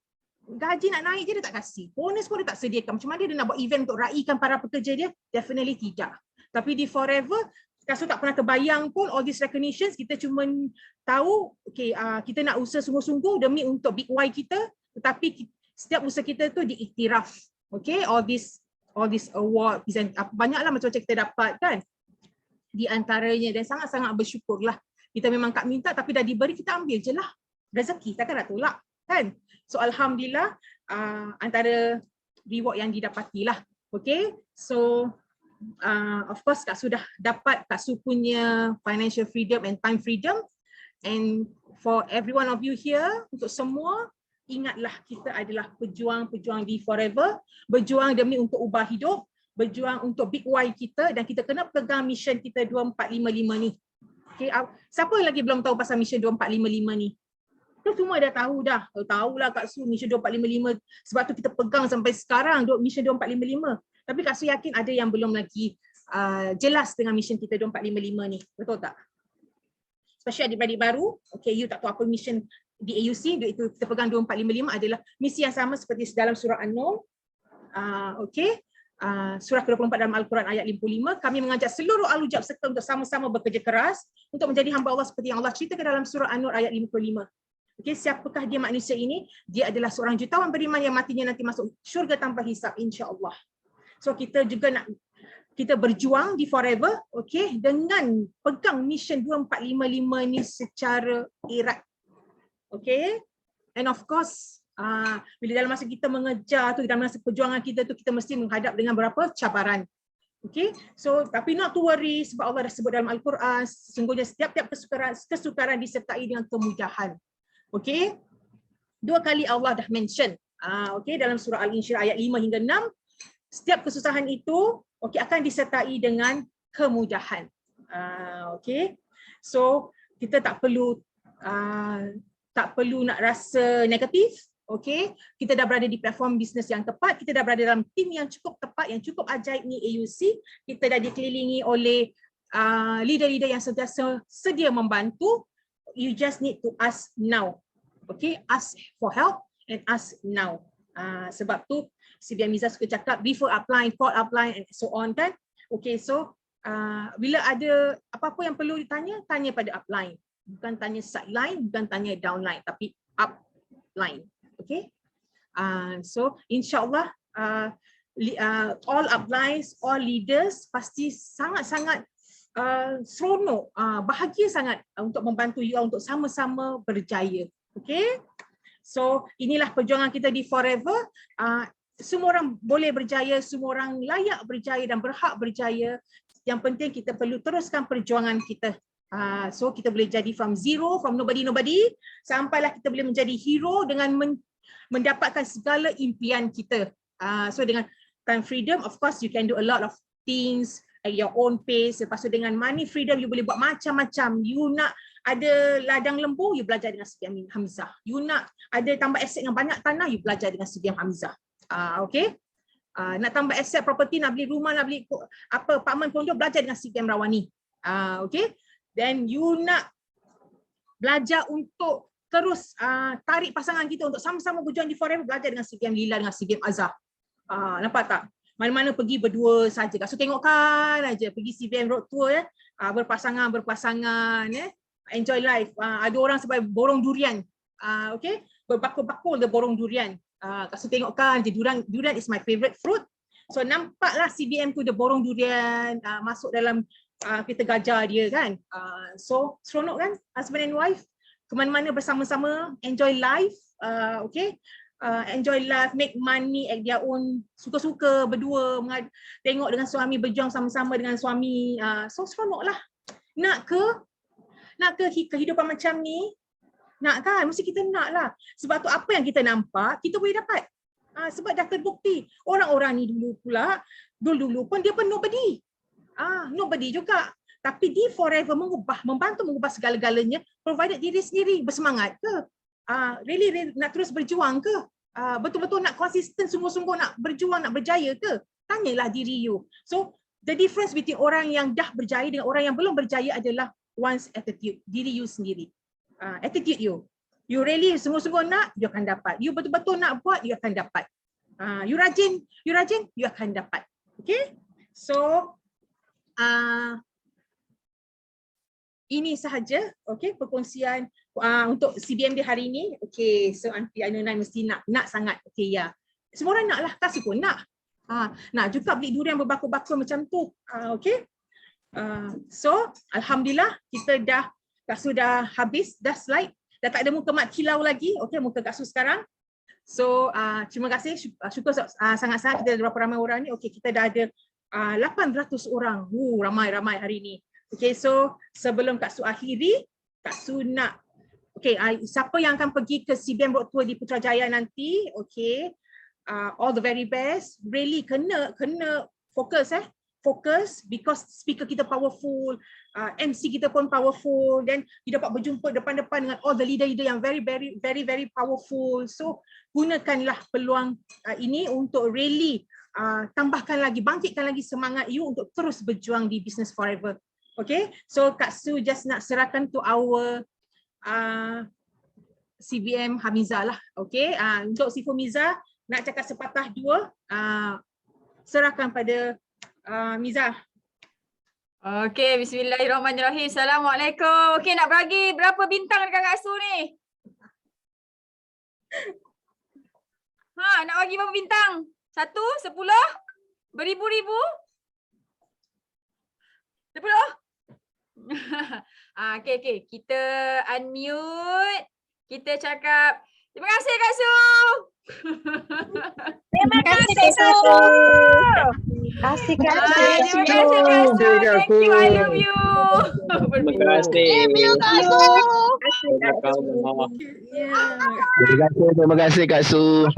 Gaji nak naik je dia tak kasih. Bonus pun dia tak sediakan. Macam mana dia nak buat event untuk raikan para pekerja dia? Definitely tidak. Tapi di Forever, Kak Su tak pernah terbayang pun all these recognitions. Kita cuma tahu, okay, kita nak usaha sungguh-sungguh demi untuk big Y kita. Tetapi setiap usaha kita tu diiktiraf. Okay, all this award, banyaklah macam-macam kita dapat kan. Di antaranya, dan sangat-sangat bersyukurlah. Kita memang tak minta tapi dah diberi, kita ambil je lah. Rezeki, takkan nak tolak kan. So Alhamdulillah, antara reward yang didapati lah. Okay, so of course Kak Su dah dapat Kak Su punya financial freedom and time freedom. And for every one of you here, untuk semua, ingatlah kita adalah pejuang-pejuang di Forever, berjuang demi untuk ubah hidup, berjuang untuk big Y kita, dan kita kena pegang mission kita 2455 ni. Okay, siapa lagi belum tahu pasal mission 2455 ni? Tu semua dah tahu dah. Tahulah Kak Su mission 2455, sebab tu kita pegang sampai sekarang mission 2455. Tapi Kak Su yakin ada yang belum lagi jelas dengan mission kita 2455 ni. Betul tak? Especially adik-beradik baru, okay, you tak tahu apa mission di AUC, itu kita pegang 2455 adalah misi yang sama seperti dalam surah An-Nur. Okay, surah ke-24 dalam Al-Quran ayat 55, kami mengajak seluruh ahli hijab serta untuk sama-sama bekerja keras untuk menjadi hamba Allah seperti yang Allah ceritakan dalam surah An-Nur ayat 55. Okay, siapakah dia manusia ini? Dia adalah seorang jutawan beriman yang matinya nanti masuk syurga tanpa hisab, insya-Allah. So kita juga nak, kita berjuang di Forever, okay, dengan pegang mission 2455 ni secara erat. Okay, and of course, bila dalam masa kita mengejar tu, dalam masa perjuangan kita tu, kita mesti menghadap dengan berapa cabaran. Okay, so tapi not to worry, sebab Allah dah sebut dalam Al-Quran, sesungguhnya setiap-tiap kesukaran disertai dengan kemudahan. Okay, 2 kali Allah dah mention, okay, dalam surah Al-Insyirah ayat 5 hingga 6, setiap kesusahan itu, okay, akan disertai dengan kemudahan. Okay, so kita tak perlu nak rasa negatif. Okay, kita dah berada di platform bisnes yang tepat, kita dah berada dalam tim yang cukup tepat, yang cukup ajaib ni AUC. Kita dah dikelilingi oleh leader-leader yang sentiasa sedia membantu. You just need to ask now. Okay, ask for help and ask now. Sebab tu CBM Miza suka cakap before applying, for applying and so on kan. Okay, so bila ada apa-apa yang perlu ditanya, tanya pada upline. Bukan tanya sideline, bukan tanya downline, tapi upline. Okay. So insyaAllah all uplines, all leaders pasti sangat-sangat seronok, bahagia sangat untuk membantu you untuk sama-sama berjaya. Okay. So inilah perjuangan kita di Forever. Semua orang boleh berjaya, semua orang layak berjaya dan berhak berjaya. Yang penting kita perlu teruskan perjuangan kita. So kita boleh jadi from zero, from nobody, sampailah kita boleh menjadi hero dengan mendapatkan segala impian kita. So dengan time freedom, of course you can do a lot of things at your own pace. Lepas tu dengan money freedom, you boleh buat macam-macam. You nak ada ladang lembu, you belajar dengan CBM Hamizah. You nak ada tambah aset yang banyak tanah, you belajar dengan CBM Hamizah. Okay. Nak tambah aset property, nak beli rumah, nak beli apartmen kondo, belajar dengan CBM Rawani. Okay. Then you nak belajar untuk terus tarik pasangan kita untuk sama-sama berjuang di Forever, belajar dengan CBM Lila, dengan CBM Azhar. Nampak tak? Mana-mana pergi berdua saja. Kak Su tengokkan aja, pergi CBM Road Tour ya. Berpasangan ya. Enjoy life. Ada orang sampai borong durian. Okay? Berbakul-bakul dia borong durian. Kak Su tengokkan je, durian is my favorite fruit. So nampaklah CBM tu dia borong durian, masuk dalam kita gajah dia kan. So seronok kan, husband and wife kemana-mana bersama-sama, enjoy life. Okay. Enjoy life, make money at their own, suka-suka berdua, tengok dengan suami, berjuang sama-sama dengan suami. So seronok lah. Nak ke kehidupan macam ni? Nak kan? Mesti kita nak lah. Sebab tu apa yang kita nampak, kita boleh dapat. Sebab dah terbukti. Orang-orang ni dulu pun dia pun nobody. Nobody juga. Tapi di Forever membantu mengubah segala-galanya, provided diri sendiri bersemangat ke? Really nak terus berjuang ke? Betul-betul nak konsisten, sungguh-sungguh nak berjuang, nak berjaya ke? Tanyalah diri you. So the difference between orang yang dah berjaya dengan orang yang belum berjaya adalah one's attitude, diri you sendiri. Attitude you. You really sungguh-sungguh nak, you akan dapat. You betul-betul nak buat, you akan dapat. You rajin, you akan dapat. Okay? So ini sahaja, okay, perkongsian untuk CBM di hari ini. Okay, so Aunty Ainunan mesti nak sangat. Okay, ya. Semua orang nak lah, Kasih pun nak. Nak juga beli durian berbakul-bakul macam tu. Okay. So, Alhamdulillah kita Kak Su dah habis, dah slide. Dah tak ada muka mat kilau lagi. Okay, muka Kak Su sekarang. So, terima kasih. Syukur sangat-sangat kita ada berapa ramai orang ni. Okay, kita dah ada 800 orang. Ramai-ramai hari ni. Okay, so sebelum Kak Su akhiri, Kak Su nak, okay, siapa yang akan pergi ke CBM Road Tour di Putrajaya nanti, okay, all the very best. Really kena fokus fokus because speaker kita powerful, MC kita pun powerful, dan you dapat berjumpa depan-depan dengan all the leader-leader yang very powerful. So gunakanlah peluang ini untuk really tambahkan lagi, bangkitkan lagi semangat you untuk terus berjuang di Business Forever. Okay, so Kak Su just nak serahkan to our CBM Hamizah lah. Okay, untuk si Fumiza nak cakap sepatah dua, serahkan pada Miza. Okay, bismillahirrahmanirrahim. Assalamualaikum. Okay, nak bagi berapa bintang dekat Kak Su ni? Nak bagi berapa bintang? 1, 10, beribu-ribu? 10? Okay. Kita unmute. Kita cakap, terima kasih Kak Su. Terima kasih Kak Su. Terima kasih Kak Su. Thank you, I love you. Terima kasih. Terima kasih Kak Su.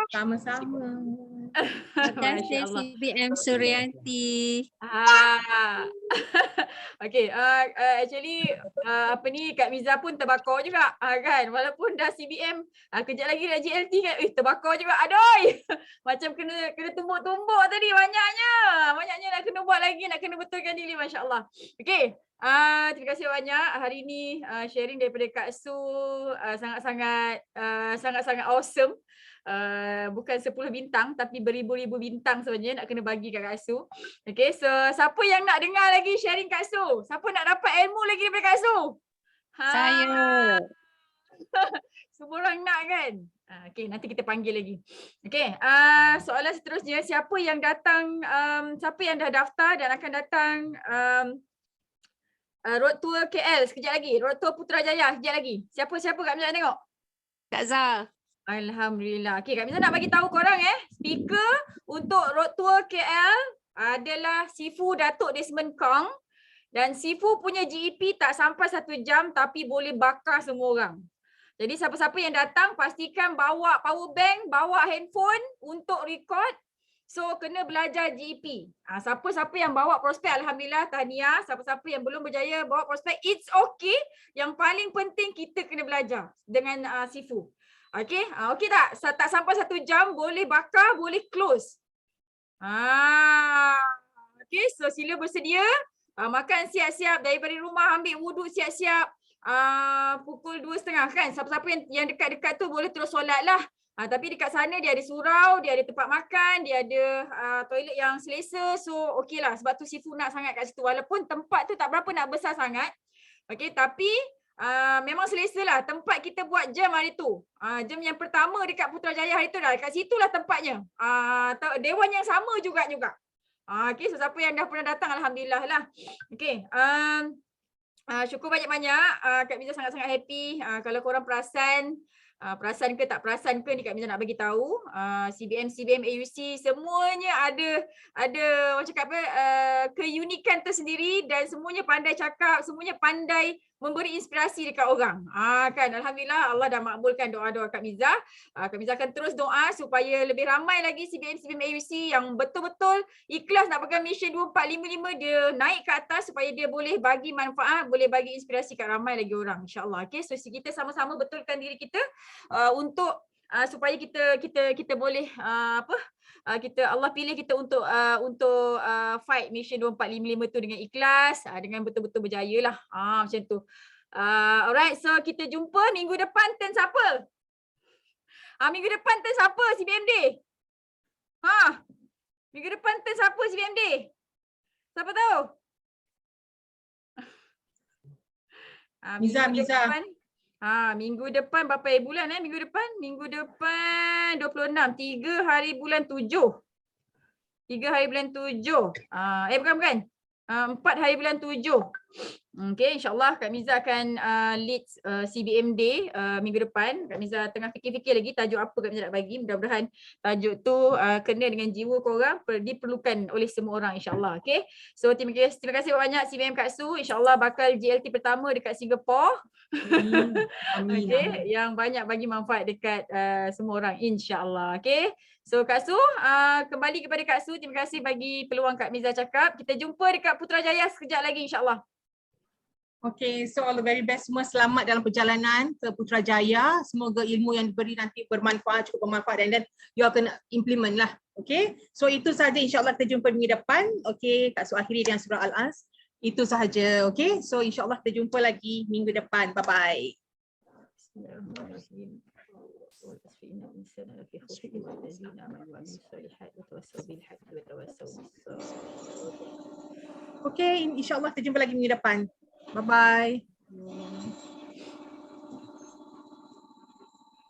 Sama-sama. Terima kasih CBM Suryanti. Okay, actually Kak Miza pun terbakar juga kan, walaupun dah CBM, kejap lagi dah GLT kan, terbakar juga, aduh. Macam kena tumbuk-tumbuk tadi, banyaknya nak kena buat lagi, nak kena betulkan diri, masya-Allah. Okay, terima kasih banyak hari ni sharing daripada Kak Su, sangat-sangat awesome. Bukan 10 bintang tapi beribu-ribu bintang sebenarnya nak kena bagi kat Kak Su. Okay, so siapa yang nak dengar lagi sharing Kak Su? Siapa nak dapat ilmu lagi daripada Kak Su? Saya. Semua orang nak kan? Okey, nanti kita panggil lagi. Okey, soalan seterusnya, siapa yang datang, siapa yang dah daftar dan akan datang road tour KL sekejap lagi, road tour Putrajaya sekejap lagi. Siapa-siapa Kak Miza nak tengok? Kak Zah. Alhamdulillah. Okey, Kak Miza nak bagi tahu korang speaker untuk road tour KL adalah Sifu Datuk Desmond Kong. Dan Sifu punya GEP tak sampai 1 jam tapi boleh bakar semua orang. Jadi siapa-siapa yang datang pastikan bawa power bank, bawa handphone untuk record. So kena belajar GEP. Siapa-siapa yang bawa prospek, alhamdulillah, tahniah. Siapa-siapa yang belum berjaya bawa prospek, it's okay. Yang paling penting kita kena belajar dengan Sifu. Okay, okay tak? Tak sampai 1 jam boleh bakar, boleh close. Okay, so sila bersedia. Makan siap-siap daripada rumah, ambil wuduk siap-siap. Pukul 2.30 kan. Siapa-siapa yang dekat-dekat tu boleh terus solat lah. Tapi dekat sana dia ada surau, dia ada tempat makan, dia ada toilet yang selesa. So okey lah, sebab tu Sifu nak sangat kat situ. Walaupun tempat tu tak berapa nak besar sangat. Okey, tapi memang selesa lah. Tempat kita buat jam hari tu. Jam yang pertama dekat Putrajaya hari tu dah. Dekat situ lah tempatnya. Dewan yang sama juga. Okay, so siapa yang dah pernah datang, alhamdulillah lah. Okay, syukur banyak-banyak. Kak Miza sangat-sangat happy. Kalau korang perasan ke tak perasan ke ni Kak Miza nak bagi tahu. CBM AUC semuanya ada macam cakap apa, keunikan tersendiri dan semuanya pandai cakap, semuanya pandai memberi inspirasi dekat orang. Kan, alhamdulillah Allah dah makbulkan doa-doa Kak Miza. Kak Miza akan terus doa supaya lebih ramai lagi CBM AUC yang betul-betul ikhlas nak pegang mission 2455, dia naik ke atas supaya dia boleh bagi manfaat, boleh bagi inspirasi kat ramai lagi orang, insya-Allah. Okey, so kita sama-sama betulkan diri kita untuk supaya kita boleh kita Allah pilih kita untuk fight mission 2455 tu dengan ikhlas, dengan betul-betul berjaya lah. Macam tu. Alright, so kita jumpa minggu depan. Turn siapa? Minggu depan turn siapa CBMD? Minggu depan turn siapa CBMD? Siapa tahu? Miza. Minggu depan berapa hari bulan minggu depan? Minggu depan 26, 3 hari bulan 7. 3 hari bulan 7. Bukan. 4 hari bulan 7. Okay, insyaAllah Kak Miza akan lead CBM Day minggu depan. Kak Miza tengah fikir-fikir lagi tajuk apa Kak Miza nak bagi. Mudah-mudahan tajuk tu kena dengan jiwa korang, diperlukan oleh semua orang, insyaAllah. Okay, so terima kasih banyak CBM Kak Su. InsyaAllah bakal GLT pertama dekat Singapura. Amin. Okay, yang banyak bagi manfaat dekat semua orang, insyaAllah. Okay, so Kak Su, kembali kepada Kak Su. Terima kasih bagi peluang Kak Miza cakap. Kita jumpa dekat Putrajaya sekejap lagi, insyaAllah. Okay, so all the very best semua. Selamat dalam perjalanan ke Putrajaya. Semoga ilmu yang diberi nanti bermanfaat, cukup bermanfaat, dan you akan implement lah. Okay, so itu sahaja, insyaAllah kita jumpa minggu depan. Okay, Kak Su akhiri dengan surah Al-As. Itu sahaja. Okay, so insyaAllah kita jumpa lagi minggu depan. Bye-bye. Okay, insyaAllah kita jumpa lagi minggu depan. Bye-bye.